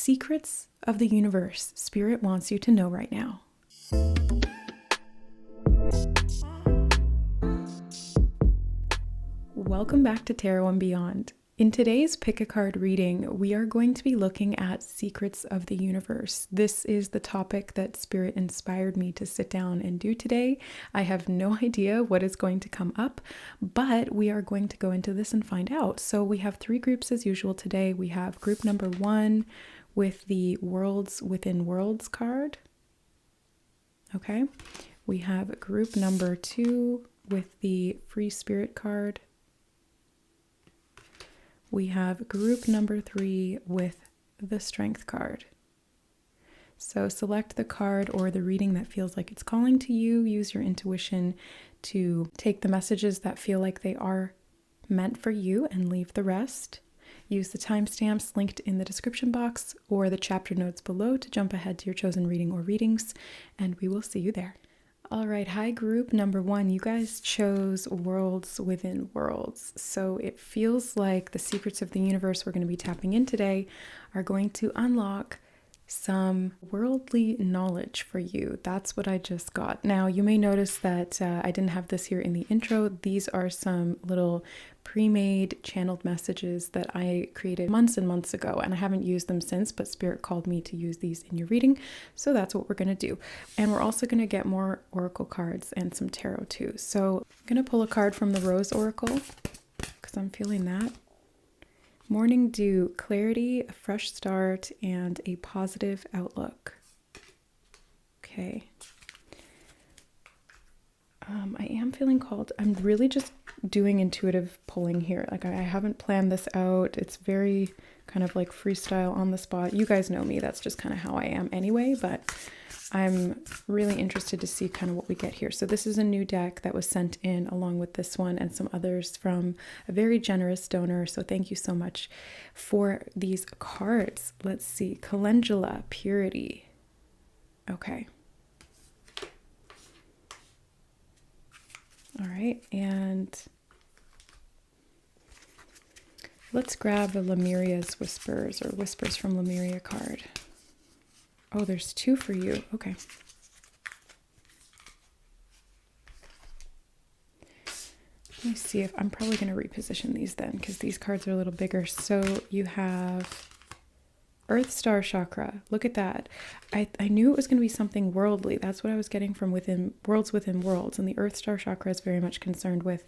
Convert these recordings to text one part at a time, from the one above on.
Secrets of the universe Spirit wants you to know right now. Welcome back to Tarot and Beyond. In today's Pick a Card reading, we are going to be looking at secrets of the universe. This is the topic that Spirit inspired me to sit down and do today. I have no idea what is going to come up, but we are going to go into this and find out. So we have three groups as usual today. We have group number 1 with the Worlds Within Worlds card. Okay. We have group number 2 with the Free Spirit card. We have group number 3 with the Strength card. So select the card or the reading that feels like it's calling to you. Use your intuition to take the messages that feel like they are meant for you and leave the rest. Use the timestamps linked in the description box or the chapter notes below to jump ahead to your chosen reading or readings, and we will see you there. All right, hi group number 1. You guys chose Worlds Within Worlds. So it feels like the secrets of the universe we're going to be tapping in today are going to unlock some worldly knowledge for you. That's what I just got. Now, you may notice that I didn't have this here in the intro. These are some little pre-made channeled messages that I created months and months ago, and I haven't used them since, but Spirit called me to use these in your reading. So that's what we're going to do. And we're also going to get more oracle cards and some tarot too. So I'm going to pull a card from the Rose Oracle because I'm feeling that. Morning dew, clarity, a fresh start, and a positive outlook. Okay. I am feeling called. I'm really just doing intuitive pulling here. Like I haven't planned this out. It's very kind of like freestyle on the spot. You guys know me. That's just kind of how I am anyway, but I'm really interested to see kind of what we get here. So this is a new deck that was sent in along with this one and some others from a very generous donor. So thank you so much for these cards. Let's see. Calendula, purity. Okay. All right. And let's grab a Lemuria's Whispers or Whispers from Lemuria card. Oh, there's 2 for you. Okay. Let me see if I'm probably going to reposition these then because these cards are a little bigger. So you have Earth Star Chakra. Look at that. I knew it was going to be something worldly. That's what I was getting from Worlds Within Worlds. And the Earth Star Chakra is very much concerned with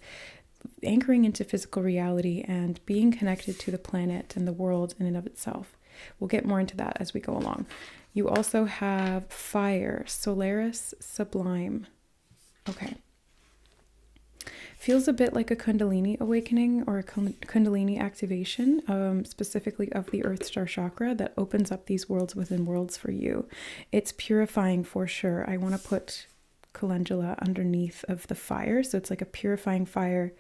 anchoring into physical reality and being connected to the planet and the world in and of itself. We'll get more into that as we go along. You also have Fire, Solaris Sublime. Okay. Feels a bit like a Kundalini awakening or a Kundalini activation, specifically of the Earth Star Chakra that opens up these worlds within worlds for you. It's purifying for sure. I want to put calendula underneath of the fire. So it's like a purifying fire,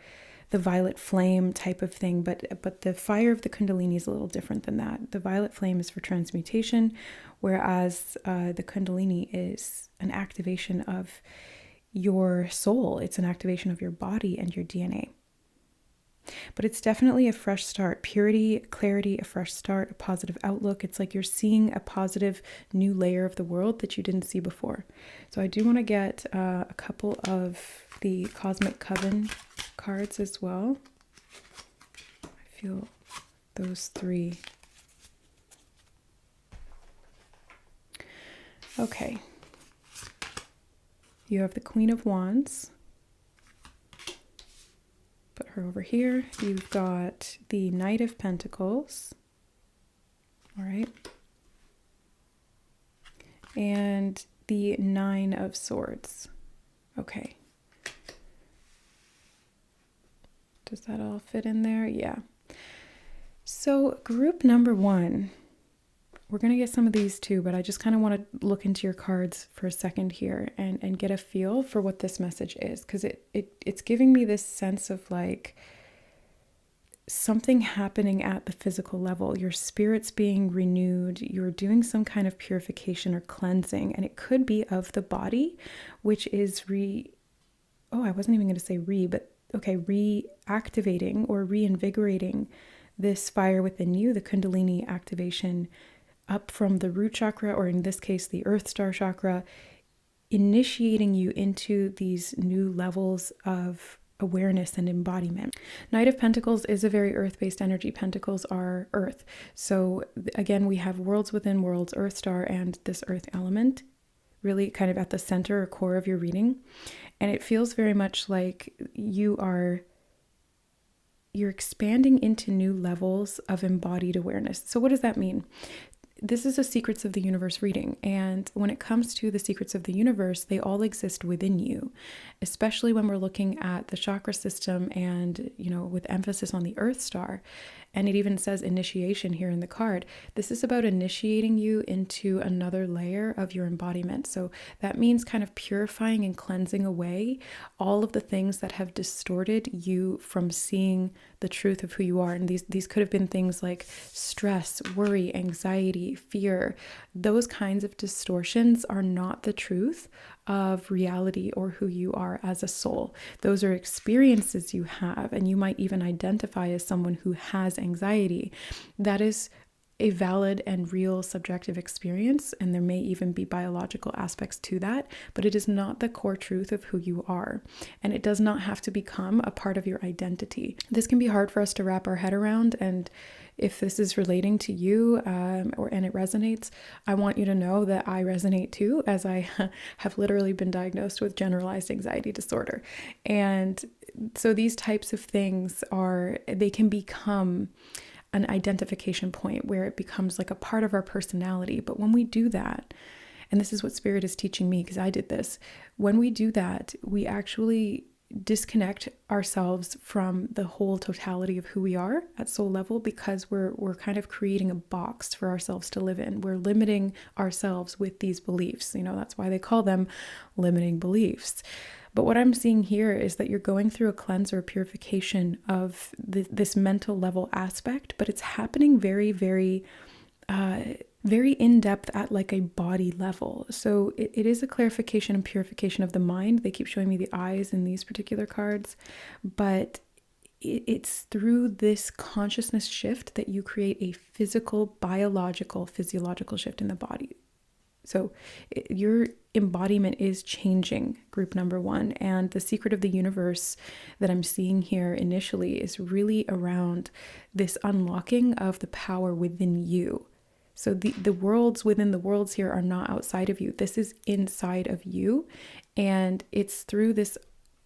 the violet flame type of thing, but the fire of the Kundalini is a little different than that. The violet flame is for transmutation, whereas the Kundalini is an activation of your soul. It's an activation of your body and your DNA. But it's definitely a fresh start. Purity, clarity, a fresh start, a positive outlook. It's like you're seeing a positive new layer of the world that you didn't see before. So I do want to get a couple of the Cosmic Coven cards as well. I feel those 3. Okay. You have the Queen of Wands. Put her over here. You've got the Knight of Pentacles. All right. And the 9 of Swords. Okay. Does that all fit in there? Yeah. So group number 1, we're going to get some of these too, but I just kind of want to look into your cards for a second here and get a feel for what this message is, because it's giving me this sense of like something happening at the physical level. Your spirit's being renewed. You're doing some kind of purification or cleansing, and it could be of the body, which is I wasn't even going to say reactivating or reinvigorating this fire within you, the Kundalini activation up from the root chakra, or in this case, the Earth Star chakra, initiating you into these new levels of awareness and embodiment. Knight of Pentacles is a very earth-based energy. Pentacles are earth. So again, we have worlds within worlds, Earth Star, and this earth element really kind of at the center or core of your reading. And it feels very much like you're expanding into new levels of embodied awareness. So what does that mean? This is a Secrets of the Universe reading, and when it comes to the secrets of the universe, they all exist within you, especially when we're looking at the chakra system and, with emphasis on the Earth Star. And it even says initiation here in the card. This is about initiating you into another layer of your embodiment. So that means kind of purifying and cleansing away all of the things that have distorted you from seeing the truth of who you are. And these could have been things like stress, worry, anxiety, fear. Those kinds of distortions are not the truth of reality or who you are as a soul. Those are experiences you have, and you might even identify as someone who has anxiety. That is a valid and real subjective experience, and there may even be biological aspects to that, but it is not the core truth of who you are, and it does not have to become a part of your identity. This can be hard for us to wrap our head around, and if this is relating to you and it resonates, I want you to know that I resonate too, as I have literally been diagnosed with generalized anxiety disorder. And so these types of things they can become an identification point where it becomes like a part of our personality. But when we do that, and this is what Spirit is teaching me because I did this, when we do that, we actually disconnect ourselves from the whole totality of who we are at soul level, because we're kind of creating a box for ourselves to live in. We're limiting ourselves with these beliefs. That's why they call them limiting beliefs. But what I'm seeing here is that you're going through a cleanse or a purification of this mental level aspect, but it's happening very, very very in-depth at like a body level. So it is a clarification and purification of the mind. They keep showing me the eyes in these particular cards, but it's through this consciousness shift that you create a physical, biological, physiological shift in the body. So your embodiment is changing, group number one. And the secret of the universe that I'm seeing here initially is really around this unlocking of the power within you. So the worlds within the worlds here are not outside of you. This is inside of you. And it's through this,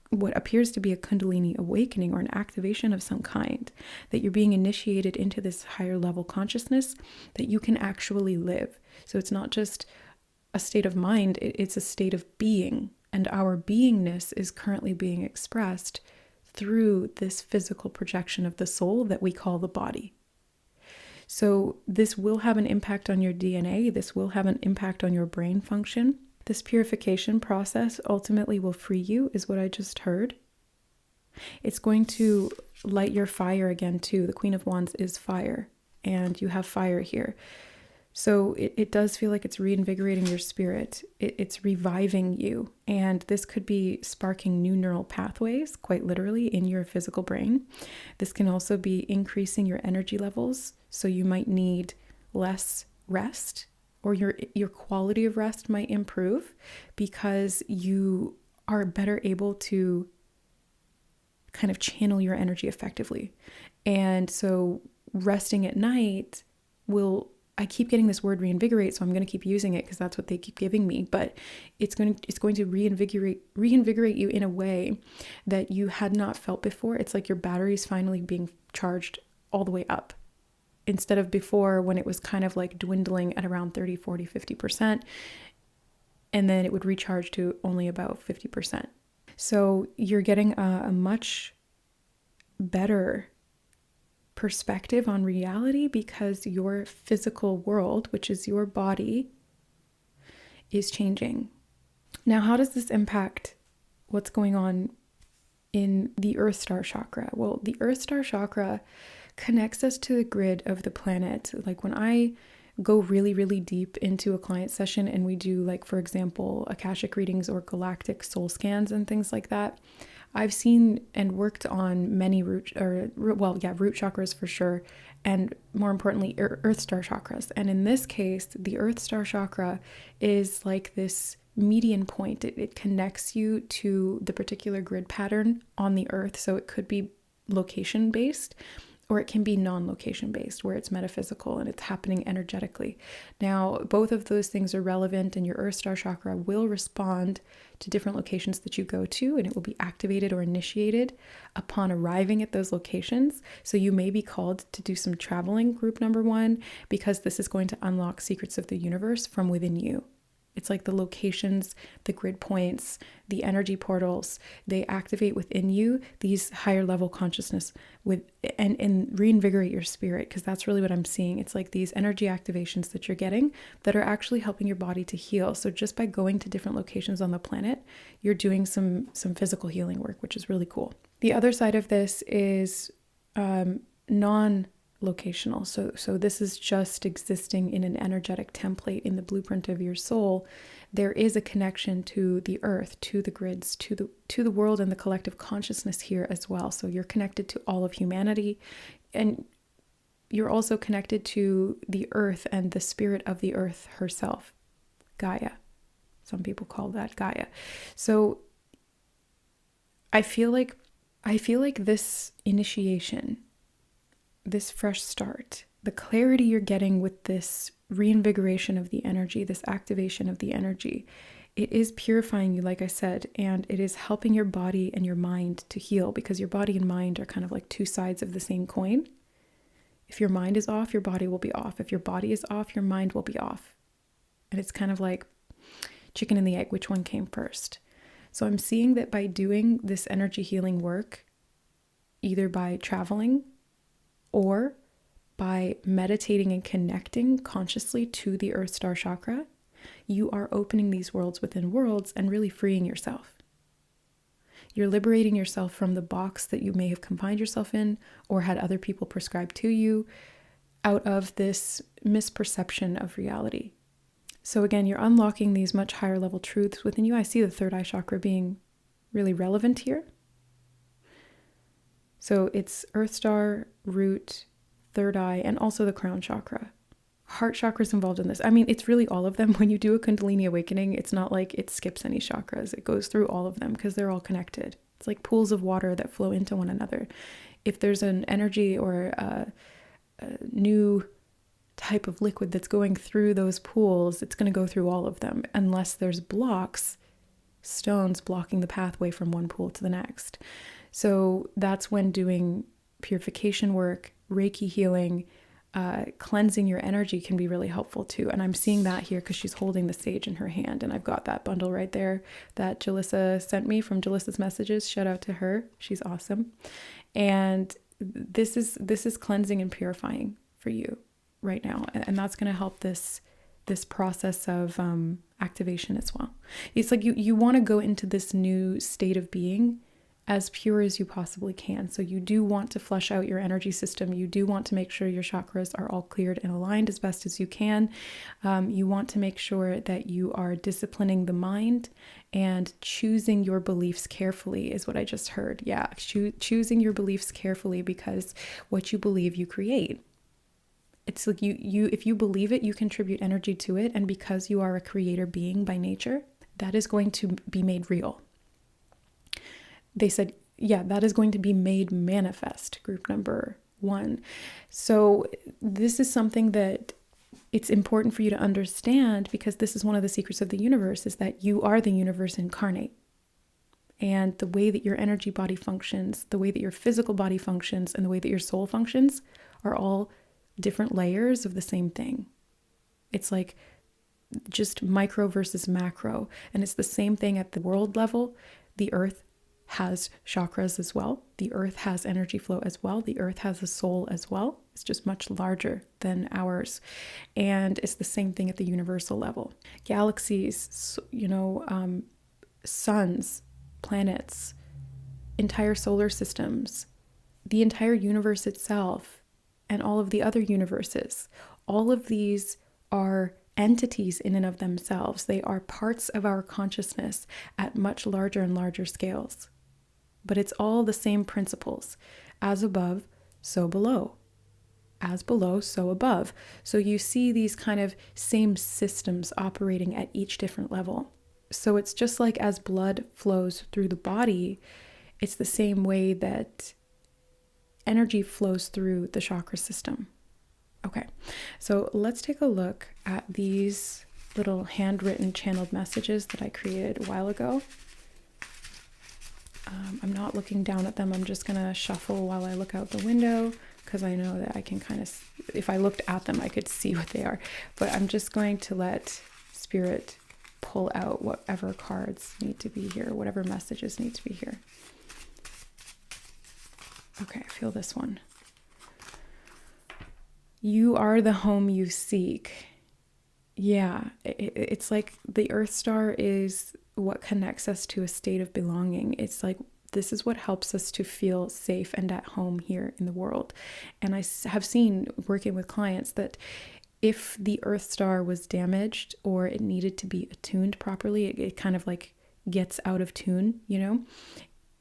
what appears to be a Kundalini awakening or an activation of some kind, that you're being initiated into this higher level consciousness that you can actually live. So it's not just a state of mind, it's a state of being. And our beingness is currently being expressed through this physical projection of the soul that we call the body. So this will have an impact on your DNA. This will have an impact on your brain function. This purification process ultimately will free you, is what I just heard. It's going to light your fire again too. The Queen of Wands is fire, and you have fire here. So it does feel like it's reinvigorating your spirit. It's reviving you. And this could be sparking new neural pathways, quite literally, in your physical brain. This can also be increasing your energy levels. So you might need less rest, or your quality of rest might improve because you are better able to kind of channel your energy effectively. And so resting at night I keep getting this word reinvigorate, so I'm going to keep using it because that's what they keep giving me, but it's going to reinvigorate you in a way that you had not felt before. It's like your battery's finally being charged all the way up, instead of before when it was kind of like dwindling at around 30, 40, 50%, and then it would recharge to only about 50%. So you're getting a much better perspective on reality because your physical world, which is your body, is changing. Now, how does this impact what's going on in the Earth Star chakra? Well, the Earth Star chakra connects us to the grid of the planet. Like when I go really, really deep into a client session and we do, like, for example, Akashic readings or galactic soul scans and things like that, I've seen and worked on many root chakras for sure, and more importantly, Earth Star chakras. And in this case, the Earth Star chakra is like this median point. It connects you to the particular grid pattern on the Earth. So it could be location based, or it can be non-location based, where it's metaphysical and it's happening energetically. Now, both of those things are relevant, and your Earth Star chakra will respond to different locations that you go to, and it will be activated or initiated upon arriving at those locations. So you may be called to do some traveling, group number 1, because this is going to unlock secrets of the universe from within you. It's like the locations, the grid points, the energy portals, they activate within you these higher level consciousness and reinvigorate your spirit, because that's really what I'm seeing. It's like these energy activations that you're getting that are actually helping your body to heal. So just by going to different locations on the planet, you're doing some physical healing work, which is really cool. The other side of this is non-locational. So this is just existing in an energetic template in the blueprint of your soul. There is a connection to the earth, to the grids, to the world and the collective consciousness here as well. So you're connected to all of humanity, and you're also connected to the earth and the spirit of the earth herself, Gaia. Some people call that Gaia. So I feel like this initiation, this fresh start, the clarity you're getting with this reinvigoration of the energy, this activation of the energy, it is purifying you, like I said, and it is helping your body and your mind to heal, because your body and mind are kind of like two sides of the same coin. If your mind is off, your body will be off. If your body is off, your mind will be off. And it's kind of like chicken and the egg, which one came first? So I'm seeing that by doing this energy healing work, either by traveling or by meditating and connecting consciously to the Earth Star chakra, you are opening these worlds within worlds and really freeing yourself. You're liberating yourself from the box that you may have confined yourself in or had other people prescribe to you, out of this misperception of reality. So again, you're unlocking these much higher level truths within you. I see the third eye chakra being really relevant here. So it's Earth Star, root, third eye, and also the crown chakra. Heart chakra is involved in this. I mean, it's really all of them. When you do a Kundalini awakening, it's not like it skips any chakras. It goes through all of them because they're all connected. It's like pools of water that flow into one another. If there's an energy or a new type of liquid that's going through those pools, it's going to go through all of them, unless there's blocks, stones blocking the pathway from one pool to the next. So that's when doing purification work, Reiki healing, cleansing your energy can be really helpful too. And I'm seeing that here because she's holding the sage in her hand, and I've got that bundle right there that Jalissa sent me from Jalissa's messages. Shout out to her. She's awesome. And this is cleansing and purifying for you right now. And that's going to help this process of activation as well. It's like you want to go into this new state of being as pure as you possibly can. So you do want to flush out your energy system. You do want to make sure your chakras are all cleared and aligned as best as you can. You want to make sure that you are disciplining the mind and choosing your beliefs carefully is what I just heard. Yeah, choosing your beliefs carefully, because what you believe, you create. It's like you if you believe it, you contribute energy to it. And because you are a creator being by nature, that is going to be made real. They said, yeah, that is going to be made manifest, group number 1. So this is something that it's important for you to understand, because this is one of the secrets of the universe, is that you are the universe incarnate. And the way that your energy body functions, the way that your physical body functions, and the way that your soul functions are all different layers of the same thing. It's like just micro versus macro. And it's the same thing at the world level. The earth has chakras as well. The earth has energy flow as well. The earth has a soul as well. It's just much larger than ours. And it's the same thing at the universal level. Galaxies, suns, planets, entire solar systems, the entire universe itself, and all of the other universes. All of these are entities in and of themselves. They are parts of our consciousness at much larger and larger scales. But it's all the same principles. As above, so below. as below, so above. So you see these kind of same systems operating at each different level. So it's just like as blood flows through the body, it's the same way that energy flows through the chakra system. Okay, so let's take a look at these little handwritten channeled messages that I created a while ago. I'm not looking down at them. I'm just going to shuffle while I look out the window because I know that I can kind of, if I looked at them, I could see what they are. But I'm just going to let Spirit pull out whatever cards need to be here, whatever messages need to be here. Okay, I feel this one. You are the home you seek. Yeah, it's like the Earth Star is what connects us to a state of belonging. It's like this is what helps us to feel safe and at home here in the world. And I have seen working with clients that if the Earth Star was damaged or it needed to be attuned properly, it kind of like gets out of tune, you know?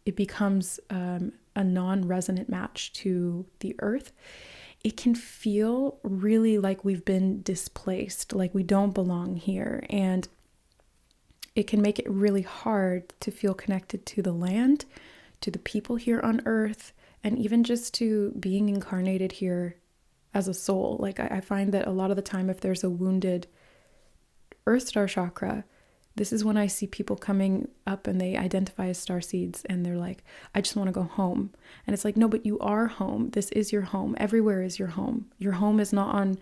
It becomes a non-resonant match to the Earth. It can feel really like we've been displaced, like we don't belong here. And it can make it really hard to feel connected to the land, to the people here on Earth, and even just to being incarnated here as a soul. Like I find that a lot of the time, if there's a wounded Earth Star chakra, this is when I see people coming up and they identify as star seeds and they're like, I just want to go home. And it's like, no, but you are home. This is your home. Everywhere is your home. Your home is not on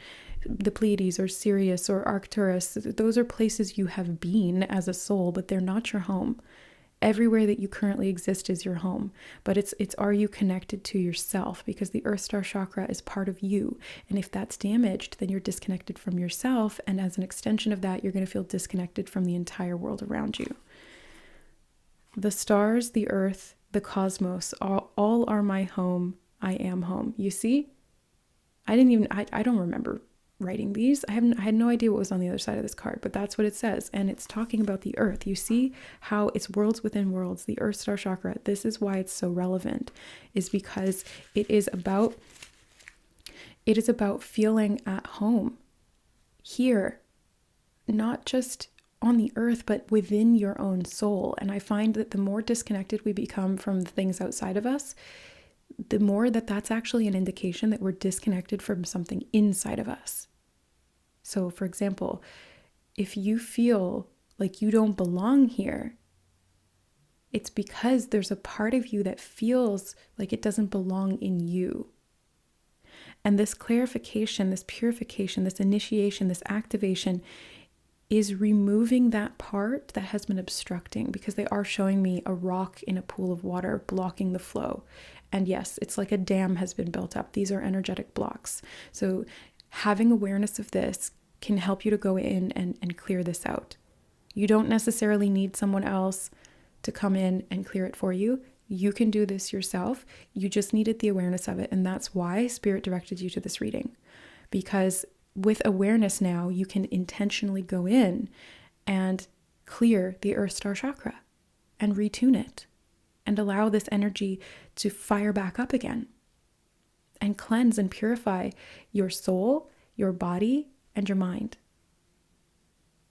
the Pleiades or Sirius or Arcturus. Those are places you have been as a soul, but they're not your home. Everywhere that you currently exist is your home, but it's are you connected to yourself? Because the Earth Star chakra is part of you. And if that's damaged, then you're disconnected from yourself. And as an extension of that, you're going to feel disconnected from the entire world around you. The stars, the earth, the cosmos, all are my home. I am home. You see, I don't remember writing these. I had no idea what was on the other side of this card, but that's what it says. And it's talking about the earth. You see how it's worlds within worlds, the Earth Star chakra. This is why it's so relevant, is because it is about feeling at home here, not just on the earth, but within your own soul. And I find that the more disconnected we become from the things outside of us, the more that's actually an indication that we're disconnected from something inside of us. So, for example, if you feel like you don't belong here, it's because there's a part of you that feels like it doesn't belong in you. And this clarification, this purification, this initiation, this activation is removing that part that has been obstructing, because they are showing me a rock in a pool of water blocking the flow. And yes, it's like a dam has been built up. These are energetic blocks. So having awareness of this can help you to go in and clear this out. You don't necessarily need someone else to come in and clear it for you. You can do this yourself. You just needed the awareness of it. And that's why Spirit directed you to this reading. Because with awareness now, you can intentionally go in and clear the Earth Star chakra and retune it and allow this energy to fire back up again and cleanse and purify your soul, your body, and your mind.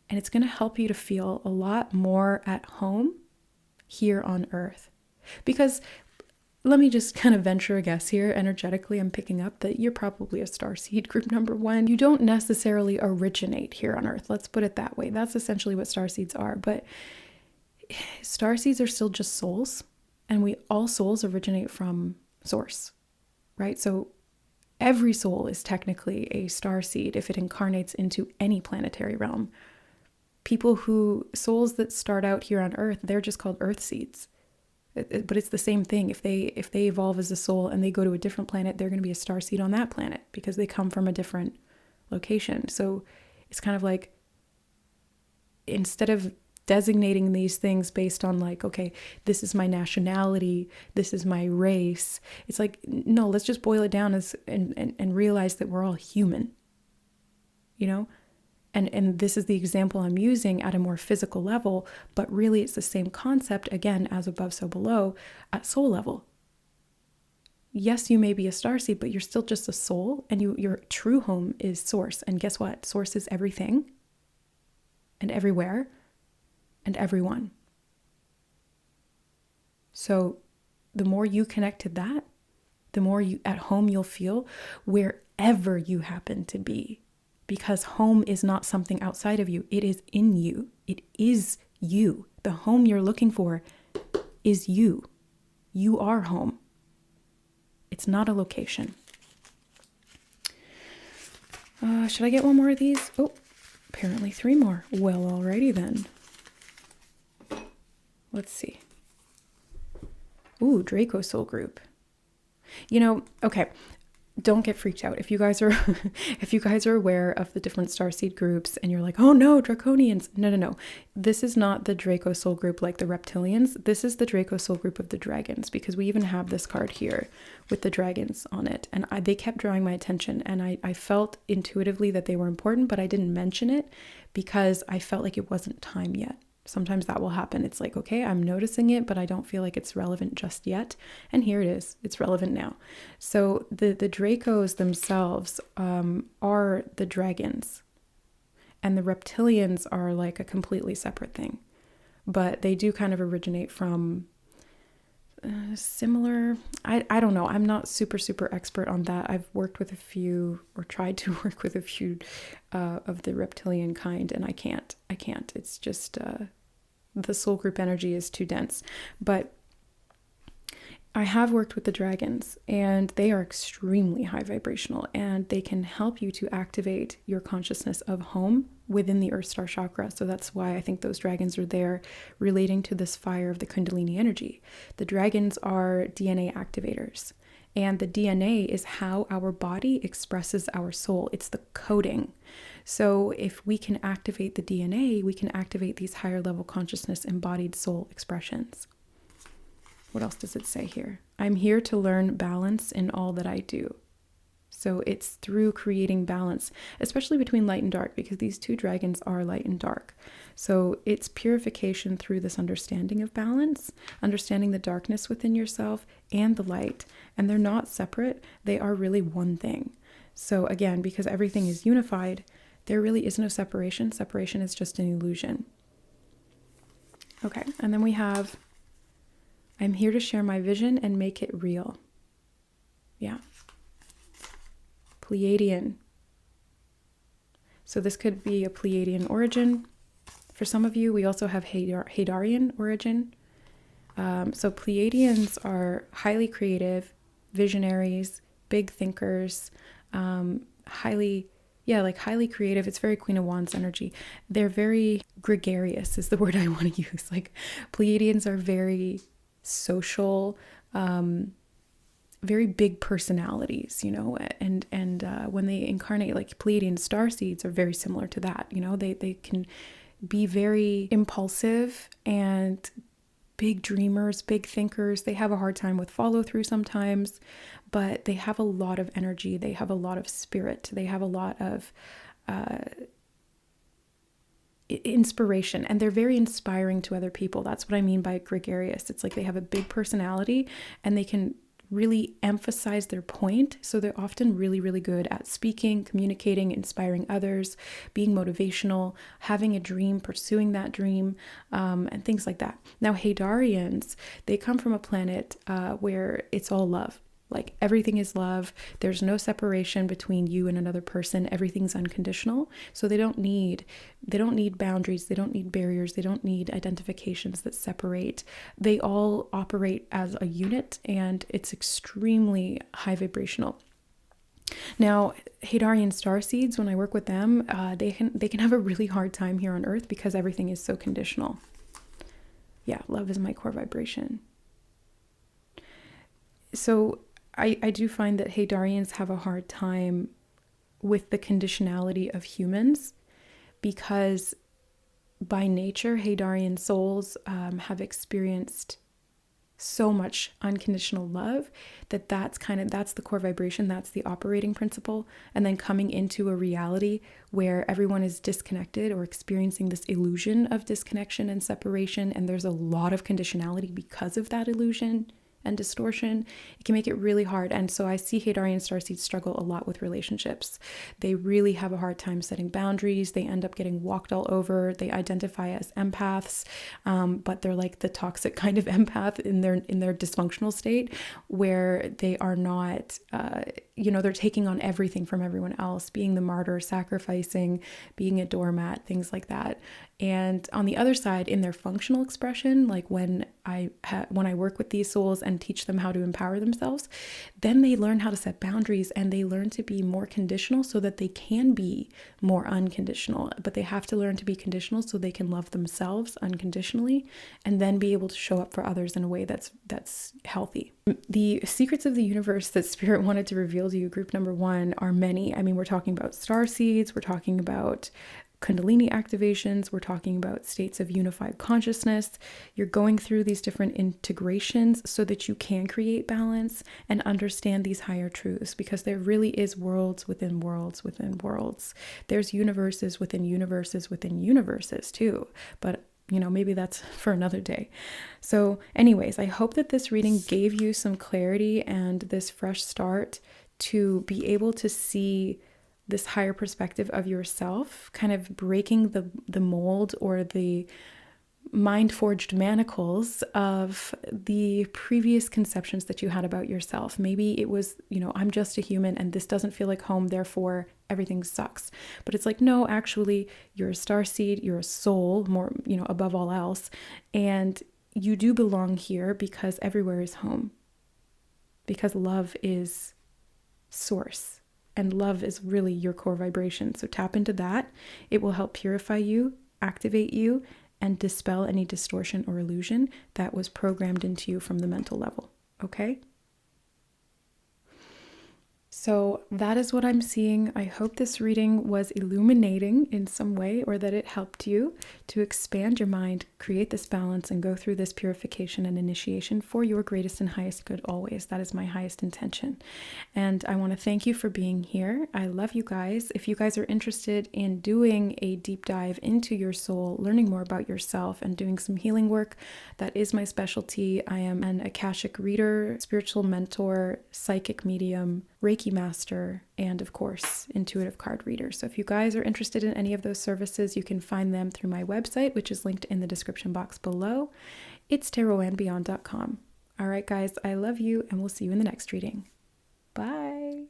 And it's going to help you to feel a lot more at home here on Earth. Because let me just kind of venture a guess here. Energetically, I'm picking up that you're probably a starseed group number 1. You don't necessarily originate here on Earth. Let's put it that way. That's essentially what starseeds are. But starseeds are still just souls. And all souls originate from source, right? So every soul is technically a starseed if it incarnates into any planetary realm. Souls that start out here on Earth, they're just called Earth seeds. But it's the same thing. If they evolve as a soul and they go to a different planet, they're going to be a starseed on that planet because they come from a different location. So it's kind of like, instead of designating these things based on like, okay, this is my nationality, this is my race, it's like, no, let's just boil it down and realize that we're all human, you know? And this is the example I'm using at a more physical level, but really it's the same concept, again, as above, so below, at soul level. Yes, you may be a starseed, but you're still just a soul, and your true home is source. And guess what? Source is everything and everywhere and everyone. So the more you connect to that, the more you at home you'll feel wherever you happen to be. Because home is not something outside of you. It is in you. It is you. The home you're looking for is you. You are home. It's not a location. Should I get one more of these? Oh, apparently 3 more. Well, alrighty then. Let's see. Ooh, Draco Soul Group. Okay, don't get freaked out. If you guys are aware of the different starseed groups and you're like, oh no, Draconians. No. This is not the Draco Soul Group like the reptilians. This is the Draco Soul Group of the dragons, because we even have this card here with the dragons on it. And they kept drawing my attention, and I felt intuitively that they were important, but I didn't mention it because I felt like it wasn't time yet. Sometimes that will happen. It's like, okay, I'm noticing it, but I don't feel like it's relevant just yet. And here it is. It's relevant now. So the Dracos themselves are the dragons. And the reptilians are like a completely separate thing. But they do kind of originate from similar... I don't know. I'm not super expert on that. I've worked with a few, or tried to work with a few of the reptilian kind, and I can't. It's just the soul group energy is too dense. But I have worked with the dragons, and they are extremely high vibrational, and they can help you to activate your consciousness of home within the Earth Star chakra. So that's why I think those dragons are there, relating to this fire of the Kundalini energy. The dragons are DNA activators, and the DNA is how our body expresses our soul. It's the coding. So if we can activate the DNA, we can activate these higher level consciousness embodied soul expressions. What else does it say here? I'm here to learn balance in all that I do. So it's through creating balance, especially between light and dark, because these two dragons are light and dark. So it's purification through this understanding of balance, understanding the darkness within yourself and the light. And they're not separate. They are really one thing. So again, because everything is unified, there really is no separation. Separation is just an illusion. Okay, and then we have, I'm here to share my vision and make it real. Yeah. Pleiadian. So this could be a Pleiadian origin. For some of you, we also have Hadarian origin. So Pleiadians are highly creative, visionaries, big thinkers, highly creative. It's very Queen of Wands energy. They're very gregarious is the word I want to use. Like Pleiadians are very social, very big personalities, and when they incarnate, like Pleiadian starseeds are very similar to that. They can be very impulsive and big dreamers, big thinkers. They have a hard time with follow through sometimes, but they have a lot of energy. They have a lot of spirit. They have a lot of inspiration, and they're very inspiring to other people. That's what I mean by gregarious. It's like they have a big personality and they can really emphasize their point. So they're often really good at speaking, communicating, inspiring others, being motivational, having a dream, pursuing that dream, and things like that. Now, Hadarians, they come from a planet where it's all love. Like everything is love. There's no separation between you and another person. Everything's unconditional. So they don't need boundaries. They don't need barriers. They don't need identifications that separate. They all operate as a unit, and it's extremely high vibrational. Now, Hadarian starseeds, when I work with them, they can have a really hard time here on Earth because everything is so conditional. Yeah, love is my core vibration. So I do find that Hadarians have a hard time with the conditionality of humans, because by nature, Hadarian souls have experienced so much unconditional love that's the core vibration, that's the operating principle. And then coming into a reality where everyone is disconnected or experiencing this illusion of disconnection and separation, and there's a lot of conditionality because of that illusion and distortion, it can make it really hard. And so I see Hadarian starseeds struggle a lot with relationships. They really have a hard time setting boundaries. They end up getting walked all over. They identify as empaths, but they're like the toxic kind of empath in their dysfunctional state, where they are not, they're taking on everything from everyone else, being the martyr, sacrificing, being a doormat, things like that. And on the other side, in their functional expression, like when I work with these souls and teach them how to empower themselves, then they learn how to set boundaries and they learn to be more conditional so that they can be more unconditional. But they have to learn to be conditional so they can love themselves unconditionally and then be able to show up for others in a way that's healthy. The secrets of the universe that Spirit wanted to reveal to you, group number 1, are many. I mean, we're talking about star seeds, we're talking about Kundalini activations, we're talking about states of unified consciousness. You're going through these different integrations so that you can create balance and understand these higher truths, because there really is worlds within worlds within worlds. There's universes within universes within universes too, but maybe that's for another day. So anyways, I hope that this reading gave you some clarity and this fresh start to be able to see this higher perspective of yourself, kind of breaking the mold or the mind-forged manacles of the previous conceptions that you had about yourself. Maybe it was, I'm just a human and this doesn't feel like home, therefore everything sucks. But it's like, no, actually, you're a starseed, you're a soul, more, above all else. And you do belong here because everywhere is home. Because love is source. And love is really your core vibration. So tap into that. It will help purify you, activate you, and dispel any distortion or illusion that was programmed into you from the mental level. Okay? So that is what I'm seeing. I hope this reading was illuminating in some way, or that it helped you to expand your mind, create this balance, and go through this purification and initiation for your greatest and highest good always. That is my highest intention. And I want to thank you for being here. I love you guys. If you guys are interested in doing a deep dive into your soul, learning more about yourself, and doing some healing work, that is my specialty. I am an Akashic reader, spiritual mentor, psychic medium, Reiki master, and of course, intuitive card reader. So if you guys are interested in any of those services, you can find them through my website, which is linked in the description box below. It's tarotandbeyond.com. All right, guys, I love you, and we'll see you in the next reading. Bye.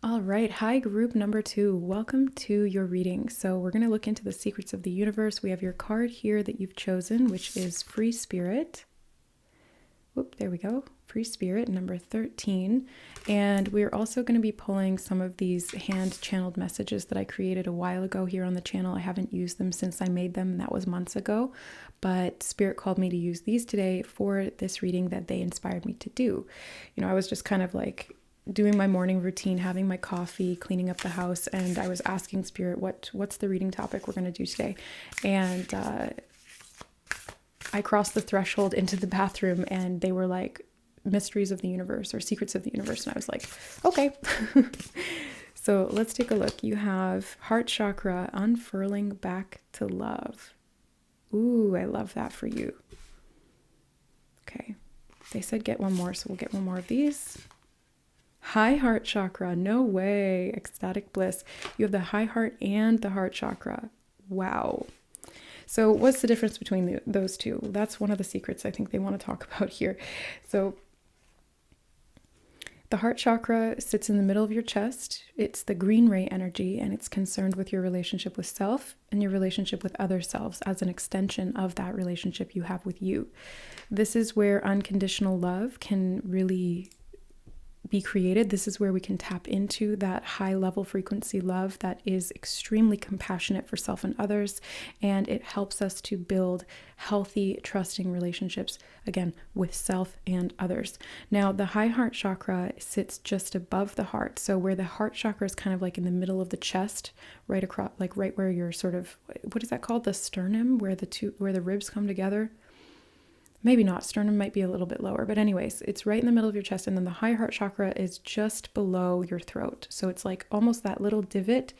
All right. Hi, group number 2. Welcome to your reading. So we're going to look into the secrets of the universe. We have your card here that you've chosen, which is Free Spirit. Whoop, there we go. Free Spirit, number 13. And we're also going to be pulling some of these hand-channeled messages that I created a while ago here on the channel. I haven't used them since I made them. That was months ago. But Spirit called me to use these today for this reading that they inspired me to do. I was just kind of like doing my morning routine, having my coffee, cleaning up the house, and I was asking Spirit, what's the reading topic we're going to do today? And I crossed the threshold into the bathroom and they were like, mysteries of the universe or secrets of the universe. And I was like, okay. So let's take a look. You have heart chakra, unfurling back to love. Ooh, I love that for you. Okay. They said get one more, so we'll get one more of these. High heart chakra. No way. Ecstatic bliss. You have the high heart and the heart chakra. Wow. So what's the difference between those two? That's one of the secrets I think they want to talk about here. So the heart chakra sits in the middle of your chest. It's the green ray energy, and it's concerned with your relationship with self and your relationship with other selves as an extension of that relationship you have with you. This is where unconditional love can really be created. This is where we can tap into that high level frequency love that is extremely compassionate for self and others, and it helps us to build healthy, trusting relationships, again, with self and others. Now, the high heart chakra sits just above the heart. So where the heart chakra is kind of like in the middle of the chest, right across, like right where you're sort of, what is that called? The sternum, where the ribs come together. Maybe not. Sternum might be a little bit lower, but anyways, it's right in the middle of your chest. And then the high heart chakra is just below your throat. So it's like almost that little divot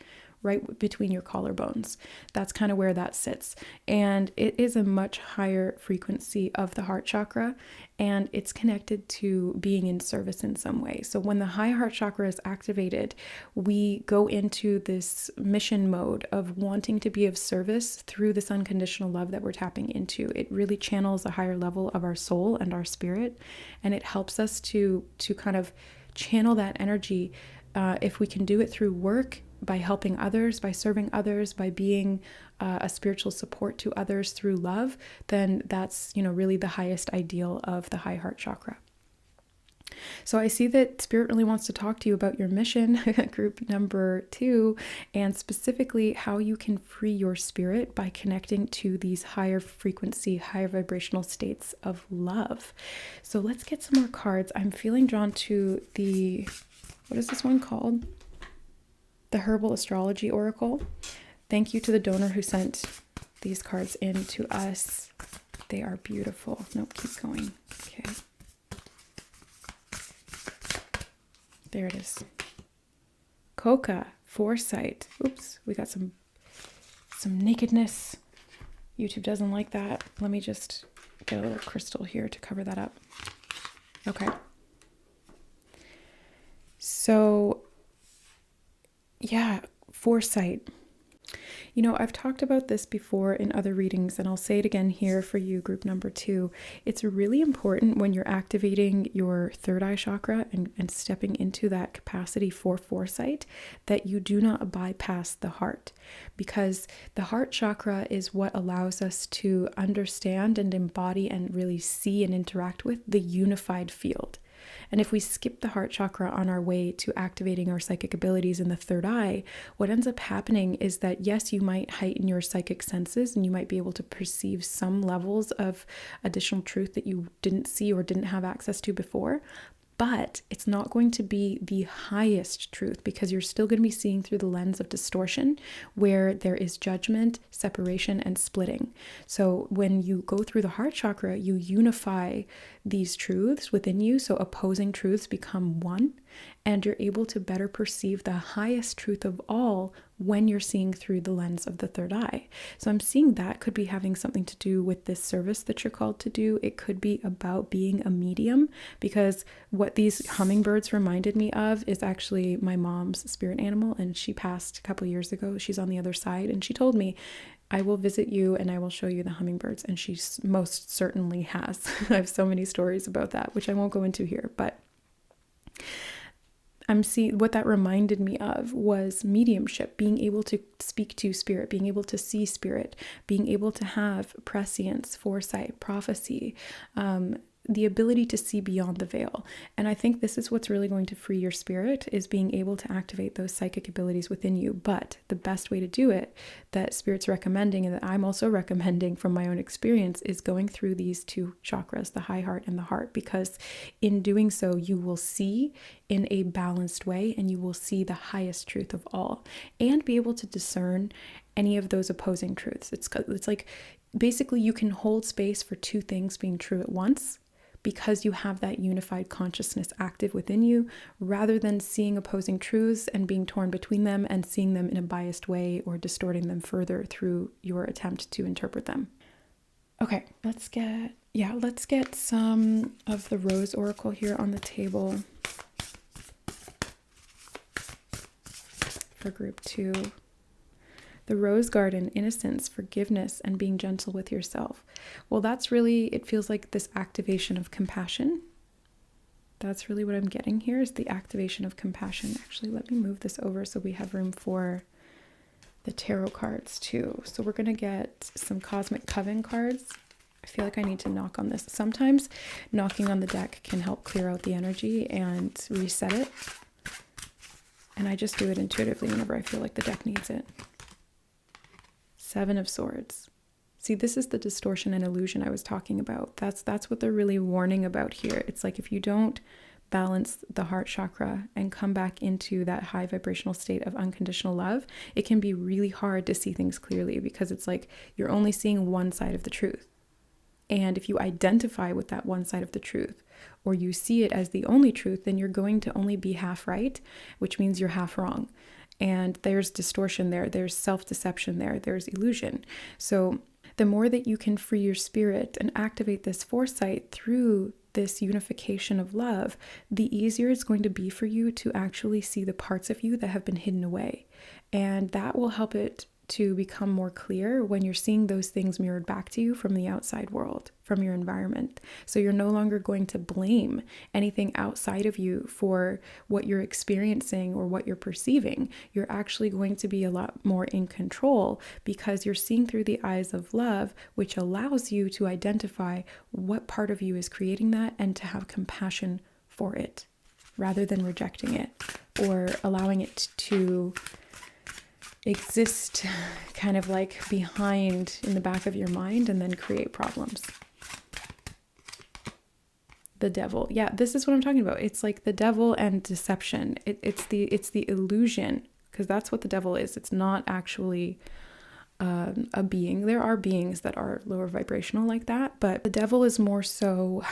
right between your collarbones. That's kind of where that sits. And it is a much higher frequency of the heart chakra, and it's connected to being in service in some way. So when the high heart chakra is activated, we go into this mission mode of wanting to be of service through this unconditional love that we're tapping into. It really channels a higher level of our soul and our spirit, and it helps us to kind of channel that energy. If we can do it through work, by helping others, by serving others, by being a spiritual support to others through love, then that's, really the highest ideal of the high heart chakra. So I see that Spirit really wants to talk to you about your mission, group number 2, and specifically how you can free your spirit by connecting to these higher frequency, higher vibrational states of love. So let's get some more cards. I'm feeling drawn to what is this one called? The Herbal Astrology Oracle. Thank you to the donor who sent these cards in to us. They are beautiful. Nope, keep going. Okay. There it is. Coca, foresight. Oops, we got some nakedness. YouTube doesn't like that. Let me just get a little crystal here to cover that up. Okay. So, yeah, foresight. I've talked about this before in other readings, and I'll say it again here for you, group number 2. It's really important when you're activating your third eye chakra and stepping into that capacity for foresight that you do not bypass the heart, because the heart chakra is what allows us to understand and embody and really see and interact with the unified field. And if we skip the heart chakra on our way to activating our psychic abilities in the third eye, what ends up happening is that, yes, you might heighten your psychic senses and you might be able to perceive some levels of additional truth that you didn't see or didn't have access to before. But it's not going to be the highest truth, because you're still going to be seeing through the lens of distortion, where there is judgment, separation, and splitting. So when you go through the heart chakra, you unify these truths within you. So opposing truths become one, and you're able to better perceive the highest truth of all when you're seeing through the lens of the third eye. So I'm seeing that could be having something to do with this service that you're called to do. It could be about being a medium, because what these hummingbirds reminded me of is actually my mom's spirit animal, and she passed a couple years ago. She's on the other side, and she told me, I will visit you and I will show you the hummingbirds. And she most certainly has. I have so many stories about that, which I won't go into here, but what that reminded me of was mediumship, being able to speak to spirit, being able to see spirit, being able to have prescience, foresight, prophecy, the ability to see beyond the veil. And I think this is what's really going to free your spirit, is being able to activate those psychic abilities within you. But the best way to do it, that Spirit's recommending, and that I'm also recommending from my own experience, is going through these 2 chakras, the high heart and the heart, because in doing so, you will see in a balanced way, and you will see the highest truth of all, and be able to discern any of those opposing truths. It's like basically you can hold space for 2 things being true at once, because you have that unified consciousness active within you, rather than seeing opposing truths and being torn between them and seeing them in a biased way or distorting them further through your attempt to interpret them. Okay, let's get some of the Rose Oracle here on the table for group 2. The Rose Garden, innocence, forgiveness, and being gentle with yourself. Well, that's really, it feels like this activation of compassion. That's really what I'm getting here, is the activation of compassion. Actually, let me move this over so we have room for the tarot cards too. So we're going to get some Cosmic Coven cards. I feel like I need to knock on this. Sometimes knocking on the deck can help clear out the energy and reset it. And I just do it intuitively whenever I feel like the deck needs it. 7 of Swords. See, this is the distortion and illusion I was talking about. That's what they're really warning about here. It's like if you don't balance the heart chakra and come back into that high vibrational state of unconditional love, it can be really hard to see things clearly, because it's like you're only seeing one side of the truth. And if you identify with that one side of the truth, or you see it as the only truth, then you're going to only be half right, which means you're half wrong. And there's distortion there, there's self-deception there, there's illusion. So the more that you can free your spirit and activate this foresight through this unification of love, the easier it's going to be for you to actually see the parts of you that have been hidden away. And that will help it to become more clear when you're seeing those things mirrored back to you from the outside world, from your environment. So you're no longer going to blame anything outside of you for what you're experiencing or what you're perceiving. You're actually going to be a lot more in control because you're seeing through the eyes of love, which allows you to identify what part of you is creating that and to have compassion for it rather than rejecting it or allowing it to exist kind of like behind in the back of your mind and then create problems. The devil. Yeah, this is what I'm talking about. It's like the devil and deception. It's the illusion, because that's what the devil is. It's not actually a being. There are beings that are lower vibrational like that, but the devil is more so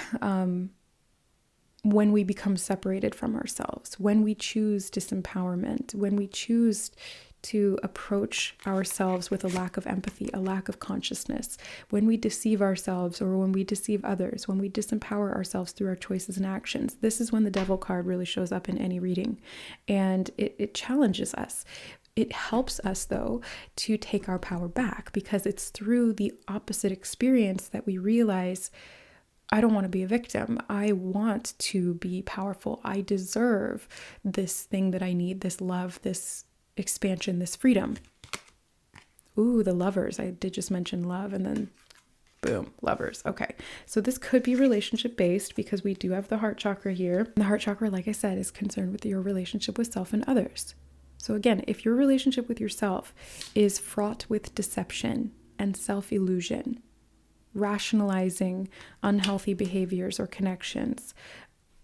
when we become separated from ourselves, when we choose disempowerment, when we choose to approach ourselves with a lack of empathy, a lack of consciousness, when we deceive ourselves or when we deceive others, when we disempower ourselves through our choices and actions. This is when the devil card really shows up in any reading, and it challenges us. It helps us, though, to take our power back, because it's through the opposite experience that we realize, I don't want to be a victim. I want to be powerful. I deserve this thing that I need, this love, this expansion, this freedom. Ooh, the lovers. I did just mention love, and then boom, lovers. Okay. So this could be relationship based because we do have the heart chakra here. The heart chakra, like I said, is concerned with your relationship with self and others. So again, if your relationship with yourself is fraught with deception and self-illusion, rationalizing unhealthy behaviors or connections,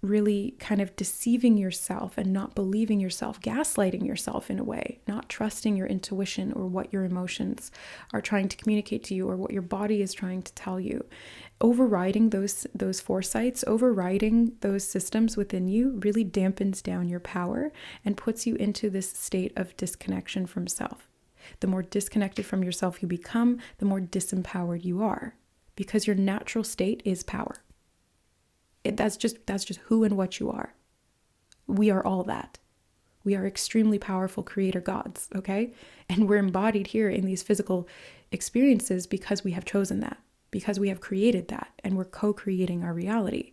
really kind of deceiving yourself and not believing yourself, gaslighting yourself in a way, not trusting your intuition or what your emotions are trying to communicate to you or what your body is trying to tell you. Overriding those foresights, overriding those systems within you really dampens down your power and puts you into this state of disconnection from self. The more disconnected from yourself you become, the more disempowered you are, because your natural state is power. That's just who and what you are. We are all that. We are extremely powerful creator gods, okay? And we're embodied here in these physical experiences because we have chosen that, because we have created that, and we're co-creating our reality.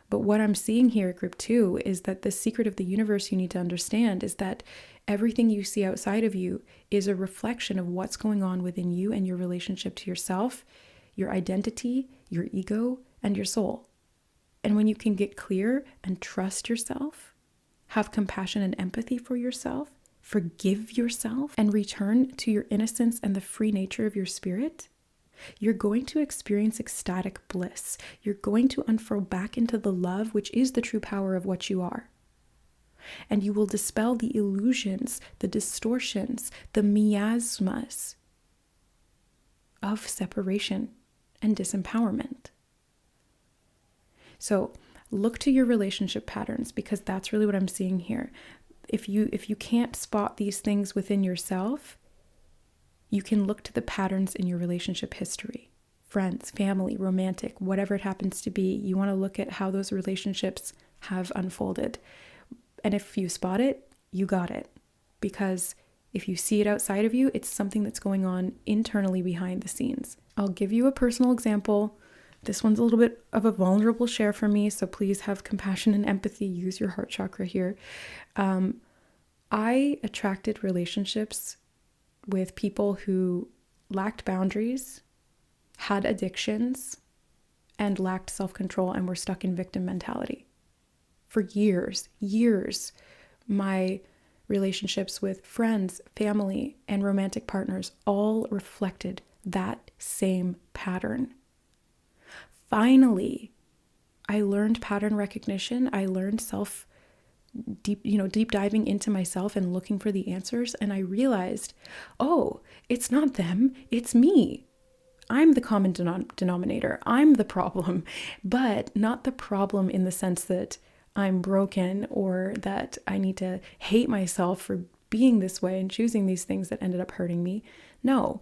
But what I'm seeing here at group 2 is that the secret of the universe you need to understand is that everything you see outside of you is a reflection of what's going on within you and your relationship to yourself, your identity, your ego, and your soul. And when you can get clear and trust yourself, have compassion and empathy for yourself, forgive yourself, and return to your innocence and the free nature of your spirit, you're going to experience ecstatic bliss. You're going to unfurl back into the love, which is the true power of what you are. And you will dispel the illusions, the distortions, the miasmas of separation and disempowerment. So look to your relationship patterns, because that's really what I'm seeing here. If you can't spot these things within yourself, you can look to the patterns in your relationship history. Friends, family, romantic, whatever it happens to be. You want to look at how those relationships have unfolded. And if you spot it, you got it. Because if you see it outside of you, it's something that's going on internally behind the scenes. I'll give you a personal example. This one's a little bit of a vulnerable share for me, so please have compassion and empathy. Use your heart chakra here. I attracted relationships with people who lacked boundaries, had addictions, and lacked self-control and were stuck in victim mentality. For years, my relationships with friends, family, and romantic partners all reflected that same pattern. Finally, I learned pattern recognition. I learned deep diving into myself and looking for the answers. And I realized, oh, it's not them, it's me. I'm the common denominator. I'm the problem, but not the problem in the sense that I'm broken or that I need to hate myself for being this way and choosing these things that ended up hurting me. No,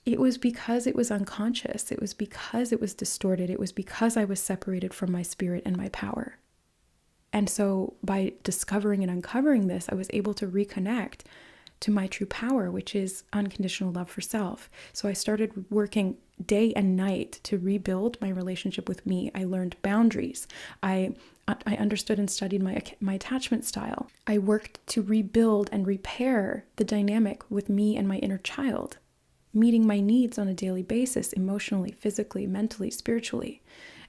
it was because it was unconscious. It was because it was distorted. It was because I was separated from my spirit and my power. And so by discovering and uncovering this, I was able to reconnect to my true power, which is unconditional love for self. So I started working day and night to rebuild my relationship with me. I learned boundaries. I understood and studied my attachment style. I worked to rebuild and repair the dynamic with me and my inner child, meeting my needs on a daily basis, emotionally, physically, mentally, spiritually.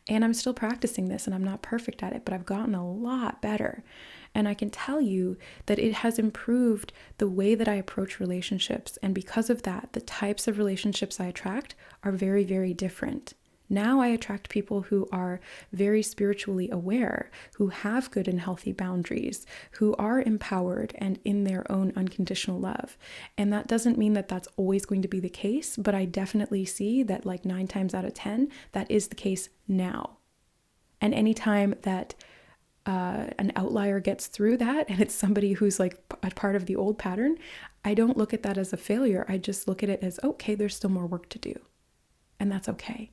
And I'm still practicing this, and I'm not perfect at it, but I've gotten a lot better. And I can tell you that it has improved the way that I approach relationships. And because of that, the types of relationships I attract are very, very different. Now I attract people who are very spiritually aware, who have good and healthy boundaries, who are empowered and in their own unconditional love. And that doesn't mean that that's always going to be the case, but I definitely see that like 9 times out of 10, that is the case now. And anytime that an outlier gets through that and it's somebody who's like a part of the old pattern, I don't look at that as a failure. I just look at it as, okay, there's still more work to do. And that's okay.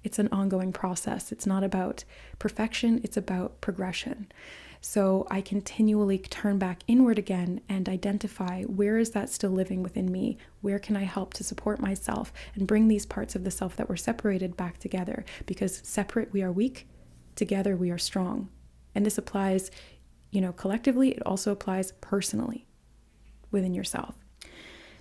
It's an ongoing process. It's not about perfection. It's about progression. So I continually turn back inward again and identify, where is that still living within me? Where can I help to support myself and bring these parts of the self that were separated back together? Because separate we are weak, together we are strong. And this applies, collectively. It also applies personally within yourself.